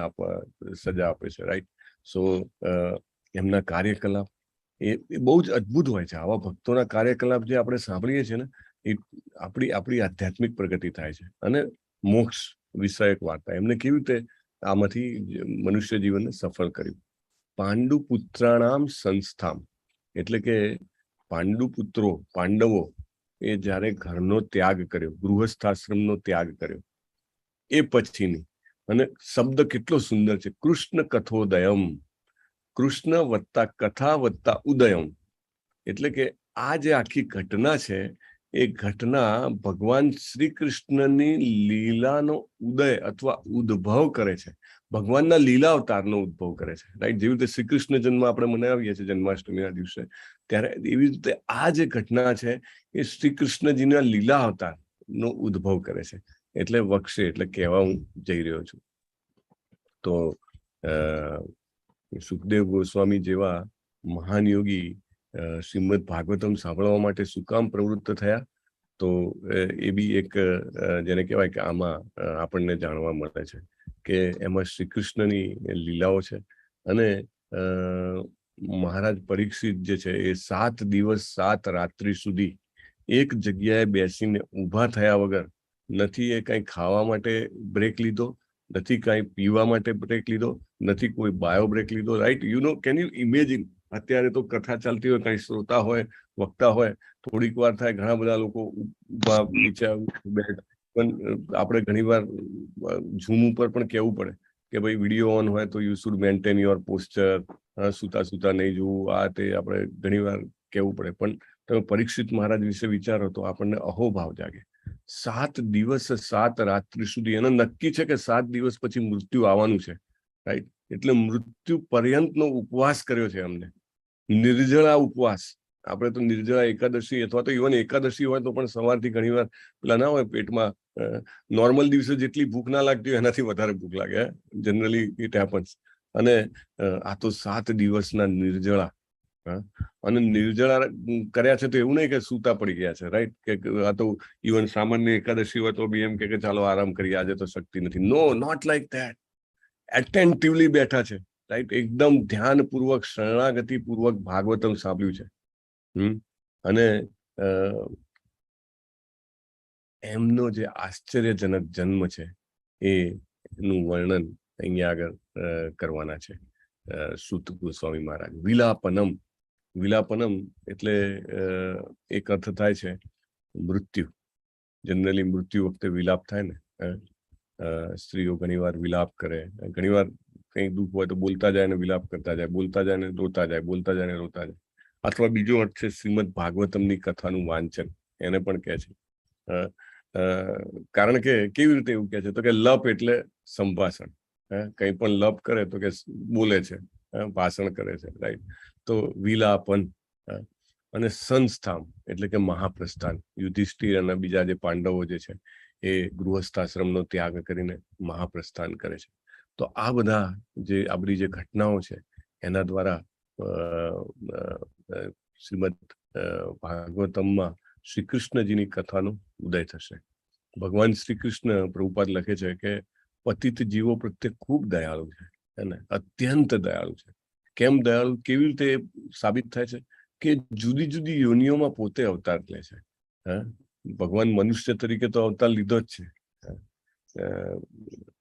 સજા આપે છે, રાઈટ? સો એમના કાર્યકલાપ એ બહુ જ અદ્ભુત હોય છે. આવા ભક્તોના કાર્યકલાપ જે આપણે સાંભળીએ છીએ ને, એ આપણી આધ્યાત્મિક પ્રગતિ થાય છે. અને મોક્ષ વિષયક વાર્તા એમને કેવી રીતે આમાંથી મનુષ્ય જીવનને સફળ કર્યું. પાંડુ પુત્રાણામ સંસ્થામ એટલે કે પાંડવો એ જ્યારે ઘરનો ત્યાગ કર્યો, ગૃહસ્થાશ્રમનો ત્યાગ કર્યો, એ પછીની. અને શબ્દ કેટલો સુંદર છે, કૃષ્ણ કથોદયમ. કૃષ્ણ વત્તા કથા વત્તા ઉદયમ. એટલે કે આ જે આખી ઘટના છે એ ઘટના ભગવાન શ્રી કૃષ્ણની લીલાનો ઉદય અથવા ઉદ્ભવ કરે છે. ભગવાનના લીલા અવતારનો ઉદ્ભવ કરે છે, રાઈટ? જેવી રીતે શ્રી કૃષ્ણ જન્મ આપણે મનાવીએ છીએ જન્માષ્ટમીના દિવસે, ત્યારે એવી રીતે આ જે ઘટના છે એ શ્રી કૃષ્ણજીના લીલા અવતારનો ઉદ્ભવ કરે છે. એટલે વક્ષે એટલે કહેવા હું જઈ રહ્યો છું. તો સુખદેવ ગોસ્વામી જેવા મહાન યોગી શ્રીમદ ભાગવતમ સાંભળવા માટે શું કામ પ્રવૃત્ત થયા? તો એ બી એક જેને કહેવાય કે આમાં આપણને જાણવા મળે છે કે એમાં શ્રી કૃષ્ણની લીલાઓ છે. અને મહારાજ પરીક્ષિત જે છે એ 7 દિવસ 7 રાત્રિ સુધી એક જગ્યાએ બેસીને ઊભા થયા વગર, નથી એ કંઈ ખાવા માટે બ્રેક લીધો, નથી કાંઈ પીવા માટે બ્રેક લીધો, નથી કોઈ બાયો બ્રેક લીધો, right? You know, can you imagine? અત્યારે તો કથા ચાલતી હોય, કંઈ શ્રોતા હોય, વક્તા હોય, થોડીક વાર થાય ઘણા બધા લોકો ઊભા નીચે બેઠ. પણ આપણે ઘણી વાર ઝૂમ ઉપર પણ કહેવું પડે કે ભાઈ વિડીયો ઓન હોય તો you should maintain your posture, સુતા નહીં જોવું, આ તે આપણે ઘણી વાર કહેવું પડે. પણ તમે પરીક્ષિત મહારાજ વિશે વિચારો તો આપણને અહોભાવ જાગે. 7 દિવસ 7 રાત્રિ સુધી, એને નક્કી છે કે 7 દિવસ પછી મૃત્યુ આવવાનું છે, રાઈટ? એટલે મૃત્યુ પર્યંતનો ઉપવાસ કર્યો છે અમને, નિર્જળા ઉપવાસ. આપણે તો નિર્જળા એકાદશી અથવા તો ઇવન એકાદશી હોય તો પણ સવારથી ઘણીવાર પેલા ના હોય પેટમાં, નોર્મલ દિવસે જેટલી ભૂખ ના લાગતી હોય એનાથી વધારે ભૂખ લાગે, જનરલી ઇટ હેપન્સ. અને આ તો 7 દિવસના નિર્જળા, અને નિર્જળા કર્યા છે તો એવું નહીં કે સૂતા પડી ગયા છે, રાઈટ? કે આ તો ઇવન સામાન્ય એકાદશી હોય તો બી એમ કે ચાલો આરામ કરીએ, આજે તો શક્તિ નથી. નો, નોટ લાઈક ધેટ. એટેન્ટિવલી બેઠા છે, રાઈટ? એકદમ ધ્યાનપૂર્વક, શરણાગતિપૂર્વક ભાગવતમ સાંભળ્યું છે. અને એમનો જે આશ્ચર્યજનક જન્મ છે એનું વર્ણન અહીંયા આગળ કરવાના છે સૂત ગોસ્વામી મહારાજ. વિલાપનમ. વિલાપનમ એટલે એક અર્થ થાય છે મૃત્યુ. જનરલી મૃત્યુ વખતે વિલાપ થાય ને, સ્ત્રીઓ ઘણીવાર વિલાપ કરે, ઘણીવાર કંઈ દુઃખ હોય તો બોલતા જાય ને વિલાપ કરતા જાય, બોલતા જાય ને રોતા જાય, બોલતા જાય ને રોતા જાય. અથવા બીજો અર્થ છે શ્રીમદ ભાગવતમની કથાનું વાંચન, એને પણ કહે છે. કારણ કે કેવી રીતે એવું કહે છે તો કે લપ એટલે સંભાષણ, કંઈ પણ લપ કરે તો કે બોલે છે, ભાષણ કરે છે, રાઈટ? તો વિલાપન. અને સંસ્થામ એટલે કે મહાપ્રસ્થાન. યુધિષ્ઠિર અને બીજા જે પાંડવો જે છે એ ગૃહસ્થાશ્રમનો ત્યાગ કરીને મહાપ્રસ્થાન કરે છે. તો આ બધા જે આ બધી જે ઘટનાઓ છે એના દ્વારા શ્રીમદ ભાગવતમમાં શ્રી કૃષ્ણજીની કથાનો ઉદય થશે. ભગવાન શ્રી કૃષ્ણ, પ્રભુપાદ લખે છે કે પતિત જીવો પ્રત્યે ખૂબ દયાળુ છે, એને અત્યંત દયાળુ છે. કેમ દયાળુ, કેવી રીતે સાબિત થાય છે કે જુદી જુદી યોનિઓમાં પોતે અવતાર લે છે. ભગવાન મનુષ્ય તરીકે તો અવતાર લીધો જ છે,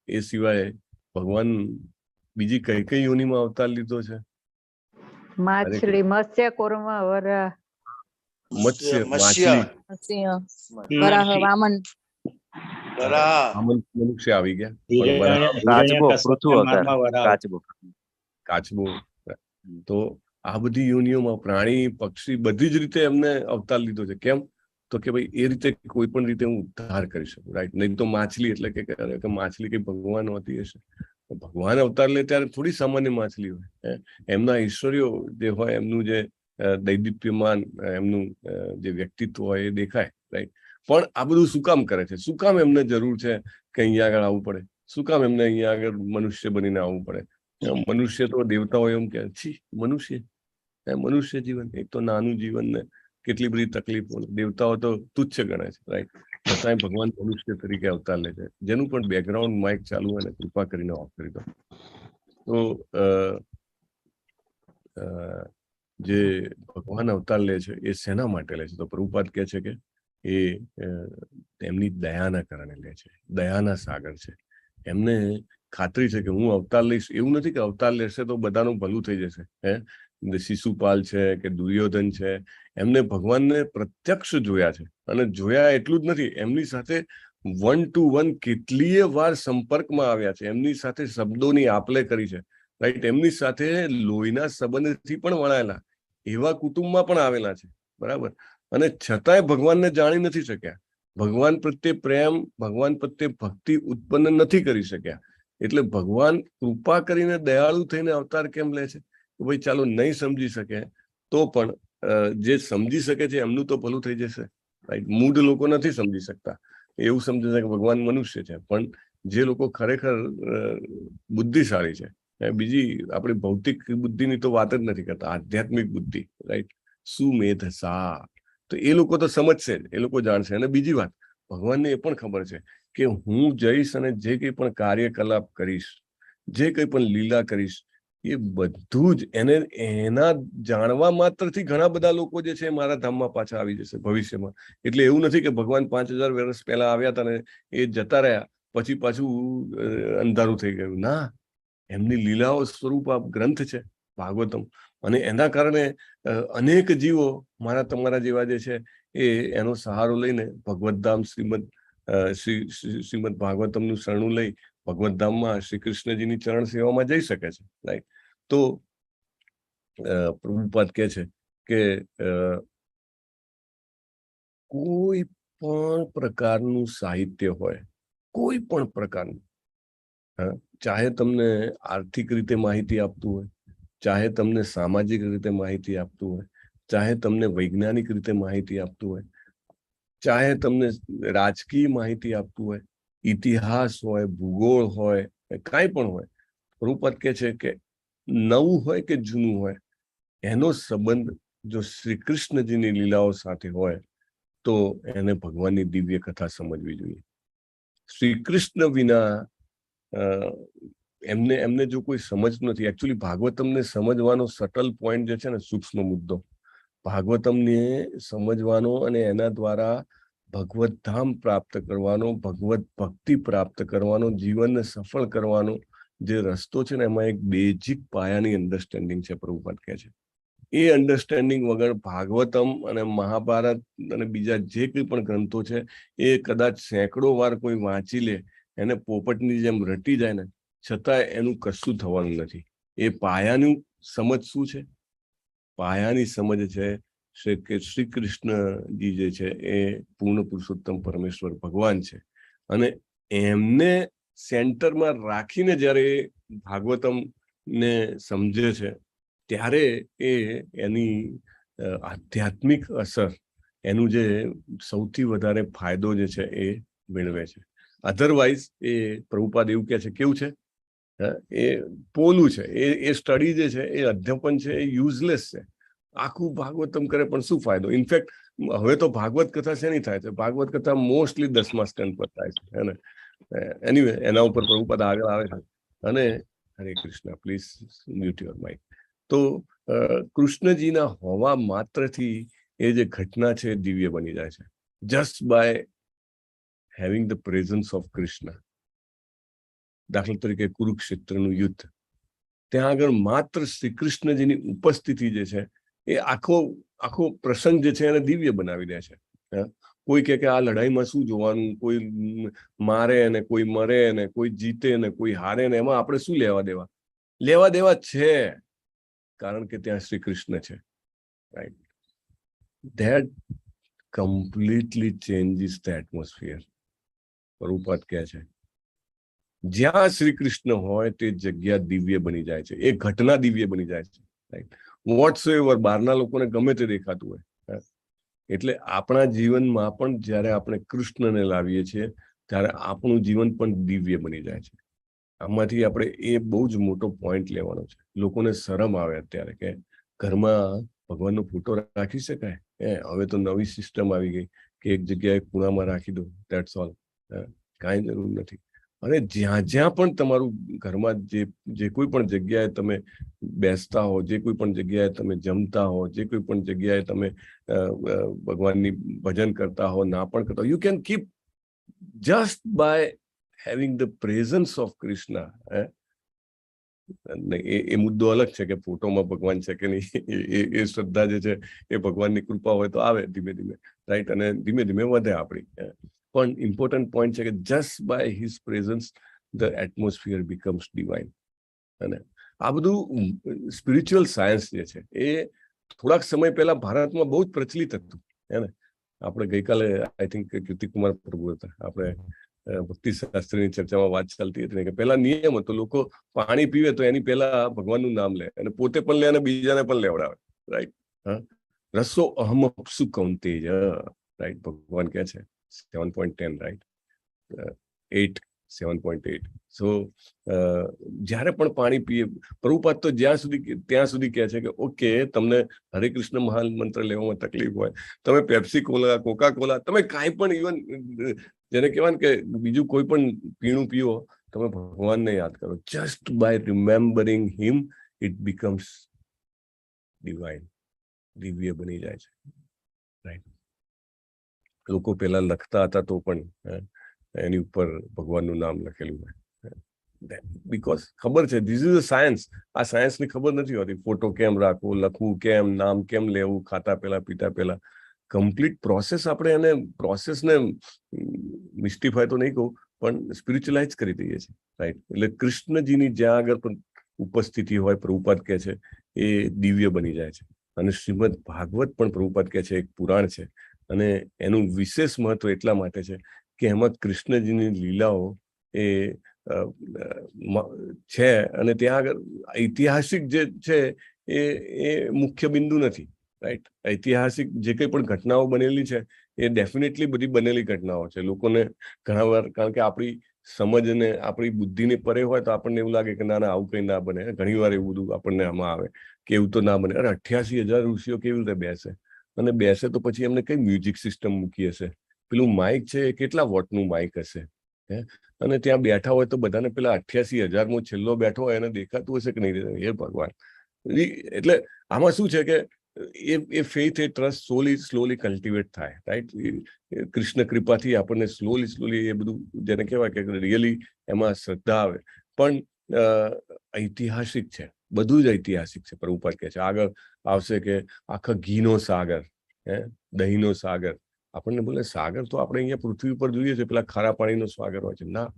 એ સિવાય ભગવાન બીજી કઈ કઈ યોનિમાં અવતાર લીધો છે? માછલી, મત્સ્ય, કૂર્મ, વરાહ. મત્સ્ય, માછલી, વરાહ, વામન. મનુષ્ય આવી ગયા, કાચબો, પૃથુ અવતાર, કાચબો. તો આ બધી યોનિઓમાં પ્રાણી, પક્ષી, બધી જ રીતે એમને અવતાર લીધો છે. કેમ? તો કે ભાઈ એ રીતે કોઈ પણ રીતે હું ઉદ્ધાર કરી શકું, રાઈટ? નહીં તો માછલી એટલે કે માછલી કઈ ભગવાન હોતી હશે? ભગવાન અવતાર લે ત્યારે થોડી સામાન્ય માછલી હોય, એમના ઈશ્વરીઓ જે હોય, એમનું જે દૈદીપ્યમાન, એમનું જે વ્યક્તિત્વ હોય એ દેખાય, રાઈટ? પણ આ બધું શું કામ કરે છે? શું કામ એમને જરૂર છે કે અહીંયા આગળ આવવું પડે? શું કામ એમને અહીંયા આગળ મનુષ્ય બનીને આવવું પડે? મનુષ્ય તો દેવતાઓ એમ કે છી મનુષ્ય, મનુષ્ય જીવન એક તો નાનું જીવન ને કેટલી બધી તકલીફો, દેવતાઓ તો તુચ્છ ગણે છે, રાઈટ? છતાંય ભગવાન મનુષ્ય તરીકે અવતાર લે છે. જેનું પણ બેકગ્રાઉન્ડ માઇક ચાલુ હોય ને કૃપા કરીને ઓફ કરી દો. તો જે ભગવાન અવતાર લે છે એ શેના માટે લે છે? તો પ્રભુપાદ કહે છે કે એ તેમની દયાના કારણે લે છે. દયાના સાગર છે. એમને ખાતરી છે કે હું અવતાર લઈશ, એવું નથી કે અવતાર લેશે તો બધાનું ભલું થઈ જશે. શિશુપાલ છે કે દુર્યોધન છે, એમને ભગવાનને પ્રત્યક્ષ જોયા છે. અને જોયા એટલું જ નથી, એમની સાથે 1 to 1 કેટલીય વાર સંપર્કમાં આવ્યા છે, એમની સાથે શબ્દોની આપલે કરી છે, રાઈટ? એમની સાથે લોહીના સંબંધથી પણ વણાયેલા એવા કુટુંબમાં પણ આવેલા છે, બરાબર? અને છતાંય ભગવાનને જાણી નથી શક્યા. ભગવાન પ્રત્યે પ્રેમ, ભગવાન પ્રત્યે ભક્તિ ઉત્પન્ન નથી કરી શક્યા. એટલે ભગવાન કૃપા કરીને દયાળુ થઈને અવતાર કેમ લે છે? ભાઈ ચાલો નહીં સમજી શકે તો પણ જે સમજી શકે છે એમનું તો ભલું થઈ જશે, રાઈટ? મૂઢ લોકો નથી સમજી શકતા, એવું સમજે છે કે ભગવાન મનુષ્ય છે. પણ જે લોકો ખરેખર બુદ્ધિશાળી છે, બીજી આપણી ભૌતિક બુદ્ધિની તો વાત જ નથી કરતા, આધ્યાત્મિક બુદ્ધિ, રાઈટ? સુમેધસા, તો એ લોકો તો સમજશે જ, એ લોકો જાણશે. અને બીજી વાત, ભગવાનને એ પણ ખબર છે કે હું જઈશ અને જે કંઈ પણ કાર્યકલાપ કરીશ, જે કંઈ પણ લીલા કરીશ, એ બધું જ એના જાણવા માત્રથી ઘણા બધા લોકો જે છે મારા ધામમાં પાછા આવી જશે ભવિષ્યમાં. એટલે એવું નથી કે ભગવાન 5000 વર્ષ પહેલા આવ્યા હતા ને એ જતા રહ્યા પછી પાછું અંધારું થઈ ગયું. ના, એમની લીલાઓ સ્વરૂપ આ ગ્રંથ છે ભાગવતમ. અને એના કારણે અનેક જીવો મારા તમારા જેવા જે છે એ એનો સહારો લઈને ભગવદ્ધામ શ્રીમદ ભાગવતમનું શરણું લઈ ભગવદ્ધામમાં શ્રી કૃષ્ણજીની ચરણ સેવામાં જઈ શકે છે, રાઈટ? તો પ્રભુપાદ કહે છે કે કોઈ પણ પ્રકારનું સાહિત્ય હોય, કોઈ પણ પ્રકારનું, ચાહે તમને આર્થિક રીતે માહિતી આપતું હોય, ચાહે તમને સામાજિક રીતે માહિતી આપતું હોય, ચાહે તમને વૈજ્ઞાનિક રીતે માહિતી આપતું હોય, ચાહે તમને રાજકીય માહિતી આપતું હોય, ઇતિહાસ હોય, ભૂગોળ હોય, કાંઈ પણ હોય, પ્રભુપાદ કહે છે કે નવું હોય કે જૂનું હોય, એનો સંબંધ જો શ્રી કૃષ્ણજીની લીલાઓ સાથે હોય તો એને ભગવાનની દિવ્ય કથા સમજવી જોઈએ. શ્રી કૃષ્ણ વિના એમને જો કોઈ સમજતું નથી. એકચ્યુઅલી ભાગવતમને સમજવાનો સટલ પોઈન્ટ જે છે ને, સૂક્ષ્મ મુદ્દો ભાગવતમને સમજવાનો અને એના દ્વારા ભગવત ધામ પ્રાપ્ત કરવાનો, ભગવત ભક્તિ પ્રાપ્ત કરવાનો, જીવનને સફળ કરવાનો જે રસ્તો છે ને, એમાં એક બેઝિક પાયાની અન્ડરસ્ટેન્ડિંગ છે. પ્રભુપાદ કહે છે એ અન્ડરસ્ટેન્ડિંગ વગર ભાગવતમ અને મહાભારત અને બીજા જે કંઈ પણ ગ્રંથો છે એ કદાચ સેંકડો વાર કોઈ વાંચી લે, એને પોપટની જેમ રટી જાય ને, છતાંય એનું કશું થવાનું નથી. એ પાયાનું સમજ શું છે? પાયાની સમજ છે કે શ્રી કૃષ્ણજી જે છે એ પૂર્ણ પુરુષોત્તમ પરમેશ્વર ભગવાન છે, અને એમને સેન્ટરમાં રાખીને જ્યારે ભાગવતમ ને સમજે છે ત્યારે એની આધ્યાત્મિક અસર, એનું જે સૌથી વધારે ફાયદો જે છે એ મેળવે છે. અધરવાઇઝ એ પ્રભુપાદ એવું કહે છે, કેવું છે, એ પોલું છે, એ સ્ટડી જે છે એ અધ્યાપન છે એ યુઝલેસ છે. આખું ભાગવતમ કરે પણ શું ફાયદો? ઇનફેક્ટ હવે તો ભાગવત કથા શેની થાય છે? ભાગવત કથા મોસ્ટલી 10મા સ્કંદ પર થાય છે, હે ને? એનીવે એના ઉપર પ્રભુપાદ આગળ આવે છે. અને Hare Krishna, please mute your mic. તો કૃષ્ણજીના હોવા માત્રથી એ જે ઘટના છે દિવ્ય બની જાય છે. Just by having the presence of Krishna. દાખલા તરીકે કુરુક્ષેત્રનું યુદ્ધ, ત્યાં આગળ માત્ર શ્રી કૃષ્ણજીની ઉપસ્થિતિ જે છે એ આખો પ્રસંગ જે છે એને દિવ્ય બનાવી દે છે. કોઈ કે આ લડાઈમાં શું જોવાનું? કોઈ મારે ને કોઈ મરે ને કોઈ જીતે ને કોઈ હારે ને, એમાં આપણે શું લેવા દેવા? લેવા દેવા છે, કારણ કે ત્યાં શ્રી કૃષ્ણ છે. Right? That completely changes the atmosphere. Prabhupada કહે છે જ્યાં શ્રી કૃષ્ણ હોય તે જગ્યા દિવ્ય બની જાય છે, એ ઘટના દિવ્ય બની જાય છે. રાઈટ? વોટસોએવર બહારના લોકોને ગમે તે દેખાતું હોય. એટલે આપણા જીવનમાં પણ જ્યારે આપણે કૃષ્ણને લાવીએ છીએ ત્યારે આપણું જીવન પણ દિવ્ય બની જાય છે. આમાંથી આપણે એ બહુ જ મોટો પોઈન્ટ લેવાનો છે. લોકોને શરમ આવે અત્યારે કે ઘરમાં ભગવાનનો ફોટો રાખી શકાય? હવે તો નવી સિસ્ટમ આવી ગઈ કે એક જગ્યાએ ખૂણામાં રાખી દો, ધેટ્સ ઓલ. કાંઈ જરૂર નથી. અને જ્યાં જ્યાં પણ તમારું ઘરમાં જે કોઈ પણ જગ્યાએ તમે બેસતા હો, જે કોઈ પણ જગ્યાએ તમે જમતા હો, જે કોઈ પણ જગ્યાએ તમે ભગવાનની ભજન કરતા હો, ના પણ કરતા હો, you can keep just by having the presence of Krishna. એ મુદ્દો અલગ છે કે ફોટોમાં ભગવાન છે કે નહીં, એ શ્રદ્ધા જે છે એ ભગવાનની કૃપા હોય તો આવે ધીમે ધીમે. રાઈટ? અને ધીમે ધીમે વધે આપણી. પણ ઇમ્પોર્ટન્ટ પોઈન્ટ છે કે just by his presence the atmosphere becomes divine. અને આ બધું સ્પિરિચ્યુઅલ સાયન્સ જે છે એ થોડાક સમય પહેલા ભારતમાં બહુ જ પ્રચલિત હતું. હે ને? આપણે ગઈકાલે આઈ થિંક કીર્તિકુમાર પ્રભુ હતા, આપણે ભક્તિ શાસ્ત્રીની ચર્ચામાં વાત ચાલતી હતી કે પહેલા નિયમ હતો, લોકો પાણી પીવે તો એની પહેલા ભગવાનનું નામ લે, અને પોતે પણ લે અને બીજાને પણ લેવડાવે. રાઈટ? રસો અહમ અપ્સુ કૌંતેય. રાઈટ? ભગવાન કહે છે 7.10, રાઈટ? 7.8. સો જ્યારે પણ પાણી પીએ, પ્રભુપાદ તો ત્યાં સુધી કહે છે કે ઓકે, તમને હરે કૃષ્ણ મહાન મંત્ર લેવામાં તકલીફ હોય, તમે પેપ્સી કોલા, કોકા કોલા, તમે કાંઈ પણ, ઇવન જેને કહેવાય કે બીજું કોઈ પણ પીણું પીવો, તમે ભગવાનને યાદ કરો. Just by remembering him it becomes divine. દિવ્ય બની જાય છે. રાઈટ? લોકો પહેલા લખતા હતા તો પણ એની ઉપર ભગવાનનું નામ લખેલું હોય. બીકોઝ ખબર છે ધીસ ઇઝ અ સાયન્સ. આ સાયન્સની ખબર નથી હોતી. ફોટો કેમ રાખવો, લખવું કેમ, નામ કેમ લેવું, ખાતા પહેલા પીતા પહેલા. કમ્પ્લીટ પ્રોસેસ, આપણે એને પ્રોસેસને મિસ્ટિફાય તો નહીં કહું, પણ સ્પિરિચ્યુઅલાઇઝ કરી દઈએ છીએ. રાઈટ? એટલે કૃષ્ણજીની જ્યાં આગળ પણ ઉપસ્થિતિ હોય, પ્રભુપાદ કહે છે એ દિવ્ય બની જાય છે. અને શ્રીમદ ભાગવત પણ પ્રભુપાદ કહે છે એક પુરાણ છે, અને એનું વિશેષ મહત્વ એટલા માટે છે કે એમાં કૃષ્ણજીની લીલાઓ એ છે, અને ત્યાં આગળ ઐતિહાસિક જે છે એ મુખ્ય બિંદુ નથી, રાઈટ. ઐતિહાસિક જે કંઈ પણ ઘટનાઓ બનેલી છે એ ડેફિનેટલી બધી બનેલી ઘટનાઓ છે. લોકોને ઘણા વાર, કારણ કે આપણી સમજ અને આપણી બુદ્ધિને પરે હોય તો આપણને એવું લાગે કે ના ના આવું કંઈ ના બને. ઘણી વાર એવું બધું આપણને આમાં આવે કે એવું તો ના બને. અરે 88,000 ઋષિઓ કેવી રીતે બેસે, અને બેસે તો પછી એમને કઈ મ્યુઝિક સિસ્ટમ મૂકી હશે, પેલું માઇક છે એ કેટલા વોટનું માઇક હશે, હે, અને ત્યાં બેઠા હોય તો બધાને પેલા 88,000 છેલ્લો બેઠો હોય એને દેખાતું હશે કે નહીં? હે ભગવાન. એટલે આમાં શું છે કે એ ફેથ, એ ટ્રસ્ટ સ્લોલી કલ્ટિવેટ થાય, રાઈટ. કૃષ્ણ કૃપાથી આપણને સ્લોલી એ બધું જેને કહેવાય કે રિયલી એમાં શ્રદ્ધા આવે. પણ ઐતિહાસિક છે, બધું જ ઐતિહાસિક છે. પ્રભુપાદ કહે છે આગળ આવશે કે આખા ઘીનો સાગર, હે, દહીંનો સાગર. આપણને બોલે સાગર તો આપણે અહીંયા પૃથ્વી ઉપર જોઈએ છે, પેલા ખારા પાણીનો સાગર હોય છે. ના,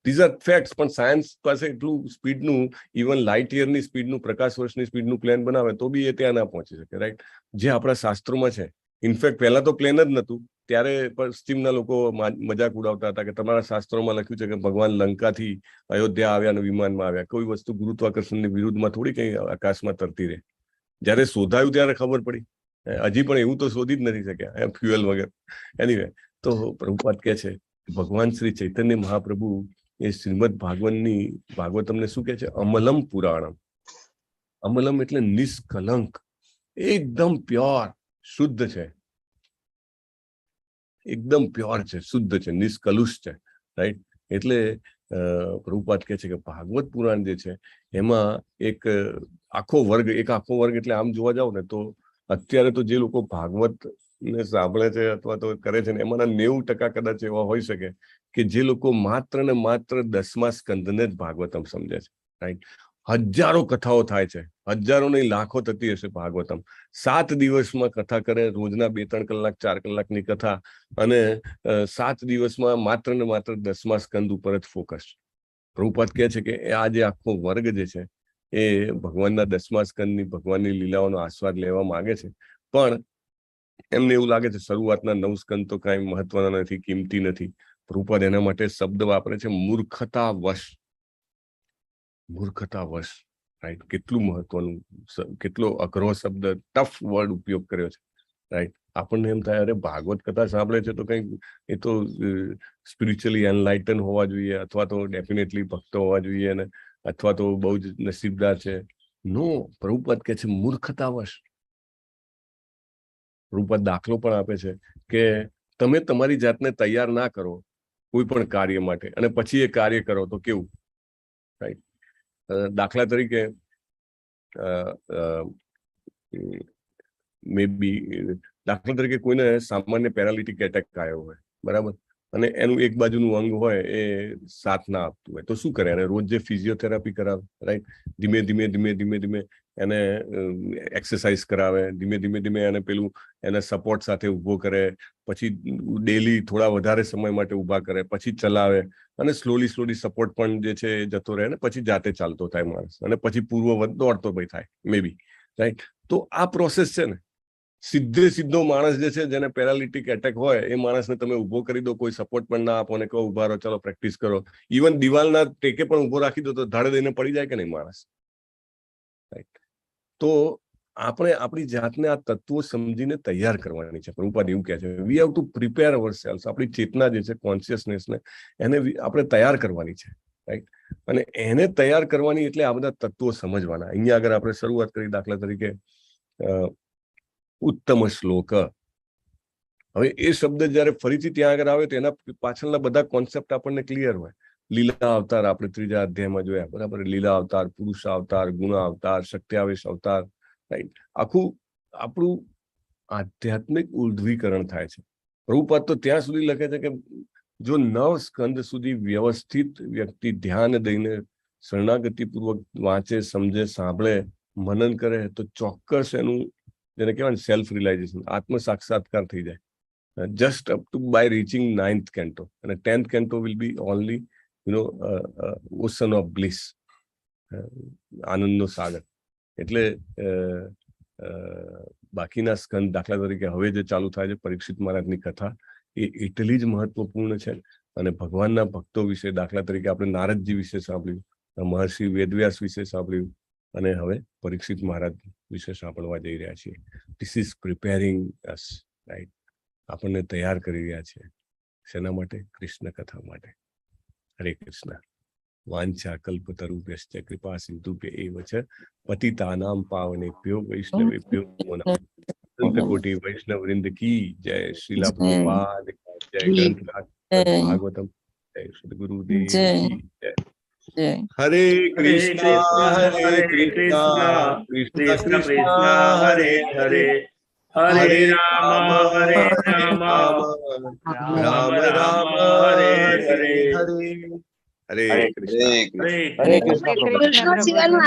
ધીઝ આર ફેક્ટ્સ. પણ સાયન્સ પાસે એટલું સ્પીડનું, ઇવન લાઇટ યરની સ્પીડનું, પ્રકાશ વર્ષની સ્પીડનું પ્લેન બનાવે તો બી એ ત્યાં ના પહોંચી શકે, રાઈટ. જે આપણા શાસ્ત્રોમાં છે. ઇનફેક્ટ પહેલા તો પ્લેન જ નહોતું, ત્યારે પશ્ચિમના લોકો મજાક ઉડાવતા હતા કે તમારા શાસ્ત્રોમાં લખ્યું છે કે ભગવાન લંકાથી અયોધ્યા આવ્યા અને વિમાનમાં આવ્યા. કોઈ વસ્તુ ગુરુત્વાકર્ષણની વિરુદ્ધમાં થોડી કંઈ આકાશમાં તરતી રહે. જ્યારે શોધાયું ત્યારે ખબર પડી. હજી પણ એવું તો શોધી જ નથી શક્યા ફ્યુઅલ વગર. એનીવે, તો પ્રભુપાદ કહે છે ભગવાન શ્રી ચૈતન્ય મહાપ્રભુ એ શ્રીમદ ભાગવતમને શું કહે છે? અમલમ પુરાણમ. અમલમ એટલે નિષ્કલંક, એકદમ પ્યોર, શુદ્ધ છે, એકદમ પ્યોર છે, શુદ્ધ છે, નિષ્કલુષ છે, રાઈટ. એટલે પ્રભુપાદ કહે છે કે ભાગવત પુરાણ જે છે એમાં એક આખો વર્ગ એટલે આમ જોવા જાવ ને તો અત્યારે તો જે લોકો ભાગવત ને સાંભળે છે અથવા તો કરે છે ને એમાંના 90% કદાચ એવા હોઈ શકે કે જે લોકો માત્ર ને માત્ર 10મા સ્કંદને જ ભાગવતમ સમજે છે, રાઈટ. હજારો કથાઓ થાય છે, હજારો નહીં લાખો થતી હશે ભાગવતમ. 7 દિવસમાં કથા કરે, રોજના 2-3 કલાક 4 કલાકની કથા, અને 7 દિવસમાં માત્ર ને માત્ર 10મા સ્કંદ ઉપર જ ફોકસ. પ્રભુપાદ કહે છે કે આ જે આખો વર્ગ જે છે એ ભગવાનના 10મા સ્કંદની, ભગવાનની લીલાઓનો આસ્વાદ લેવા માંગે છે, પણ એમને એવું લાગે છે શરૂઆતના 9 સ્કંદ તો કાંઈ મહત્વના નથી, કિંમતી નથી. પ્રભુપાદ એના માટે શબ્દ વાપરે છે મૂર્ખતાવશ. મૂર્ખતાવશ, રાઈટ. કેટલું મહત્વનું, કેટલો અઘરો શબ્દ, ટફ વર્ડ ઉપયોગ કર્યો છે, રાઈટ. આપણને એમ થાય અરે ભાગવત કથા સાંભળે છે તો કંઈક એ તો સ્પિરિચ્યુઅલી એનલાઇટન હોવા જોઈએ, અથવા તો ડેફિનેટલી ભક્ત હોવા જોઈએ, ને અથવા તો બહુ જ નસીબદાર છે. નો, પ્રભુપાદ કહે છે મૂર્ખતાવશ. પ્રભુપાદ દાખલો પણ આપે છે કે તમે તમારી જાતને તૈયાર ના કરો કોઈ પણ કાર્ય માટે અને પછી એ કાર્ય કરો તો કેવું, રાઈટ. દાખલા તરીકે કોઈને સામાન્ય પેરાલિટિક એટેક આવ્યો હોય, બરાબર, અને એનું એક બાજુનું અંગ હોય એ સાથ ના આપતું હોય તો શું કરે? અને રોજ જે ફિઝિયોથેરાપી કરાવે, રાઈટ. ધીમે ધીમે એને એક્સરસાઇઝ કરાવે, ધીમે ધીમે એને પેલું એને સપોર્ટ સાથે ઊભો કરે, પછી ડેલી થોડા વધારે સમય માટે ઊભા કરે, પછી ચલાવે, અને સ્લોલી સપોર્ટ પણ જે છે જતો રહે, ને પછી જાતે ચાલતો થાય માણસ, અને પછી પૂર્વવત દોડતો ભાઈ થાય, મે બી, રાઈટ. તો આ પ્રોસેસ છે ને. સીધો માણસ જે છે જેને પેરાલિટિક એટેક હોય એ માણસને તમે ઊભો કરી દો, કોઈ સપોર્ટ પણ ના આપો, ને કહો ઊભા રહો, ચાલો પ્રેક્ટિસ કરો, ઇવન દિવાલના ટેકે પણ ઊભો રાખી દો તો ધાડે દઈને પડી જાય કે નહીં માણસ, રાઈટ. તો આપણે આપણી જાતને આ તત્વો સમજીને તૈયાર કરવાની છે. પ્રભુપાદ એવું કહે છે વી હેવ ટુ પ્રિપેર અવરસેલ્સ. આપણી ચેતના જે છે, કોન્શિયસનેસને, એને આપણે તૈયાર કરવાની છે, રાઈટ. અને એને તૈયાર કરવાની એટલે આ બધા તત્વો સમજવાના. અહીંયા આગળ આપણે શરૂઆત કરી દાખલા તરીકે ઉત્તમ શ્લોક. હવે એ શબ્દ જયારે ફરીથી ત્યાં આગળ આવે તો એના પાછળના બધા કોન્સેપ્ટ આપણને ક્લિયર હોય. લીલા અવતાર આપણે 3જા અધ્યાયમાં જોયા, બરાબર. લીલા અવતાર, પુરુષ અવતાર, ગુણ અવતાર, શક્ત્યાવેશ અવતાર, રાઈટ. આખું આપણું આધ્યાત્મિક ઉર્ધ્વીકરણ થાય છે. પ્રભુપાદ તો ત્યાં સુધી લખે છે કે જો 9 સ્કંદ સુધી વ્યવસ્થિત વ્યક્તિ ધ્યાન દઈને શરણાગતિપૂર્વક વાંચે, સમજે, સાંભળે, મનન કરે તો ચોક્કસ એનું જેને કહેવાય ને સેલ્ફ રિયલાઇઝેશન, આત્મ સાક્ષાત્કાર થઈ જાય. Just up to by reaching 9th canto, અને 10th canto will be only ocean of bliss, આનંદનો સાગર. એટલે બાકીના સ્કંદ, દાખલા તરીકે હવે જે ચાલુ થાય છે પરીક્ષિત મહારાજની કથા, એ એટલી જ મહત્વપૂર્ણ છે. અને ભગવાનના ભક્તો વિશે, દાખલા તરીકે આપણે નારદજી વિશે સાંભળ્યું, મહર્ષિ વેદવ્યાસ વિશે સાંભળ્યું, અને હવે પરીક્ષિત મહારાજ વિશે સાંભળવા જઈ રહ્યા છીએ. This is preparing us, right? આપણને તૈયાર કરી રહ્યા છે. શેના માટે? કૃષ્ણ કથા માટે. હરે કૃષ્ણ. વાંછા કલ્પતરુભ્યશ્ચ કૃપા સિંધુભ્ય એવ ચ પતિતાનામ પાવનેભ્યો વૈષ્ણવેભ્યો નમો નમઃ. સંત કોટી વૈષ્ણવ વૃંદ કી જય. શ્રીલા પ્રભુપાદ જય. ગ્રંથ ભાગવતમ જય. સદગુરુદેવ કી જય. હરે કૃષ્ણ હરે કૃષ્ણ કૃષ્ણ કૃષ્ણ હરે હરે, હરે રામ રામ રામ હરે હરે. હરે કૃષ્ણ. હરે કૃષ્ણ પ્રભુ. કૃષ્ણ સિવાયનું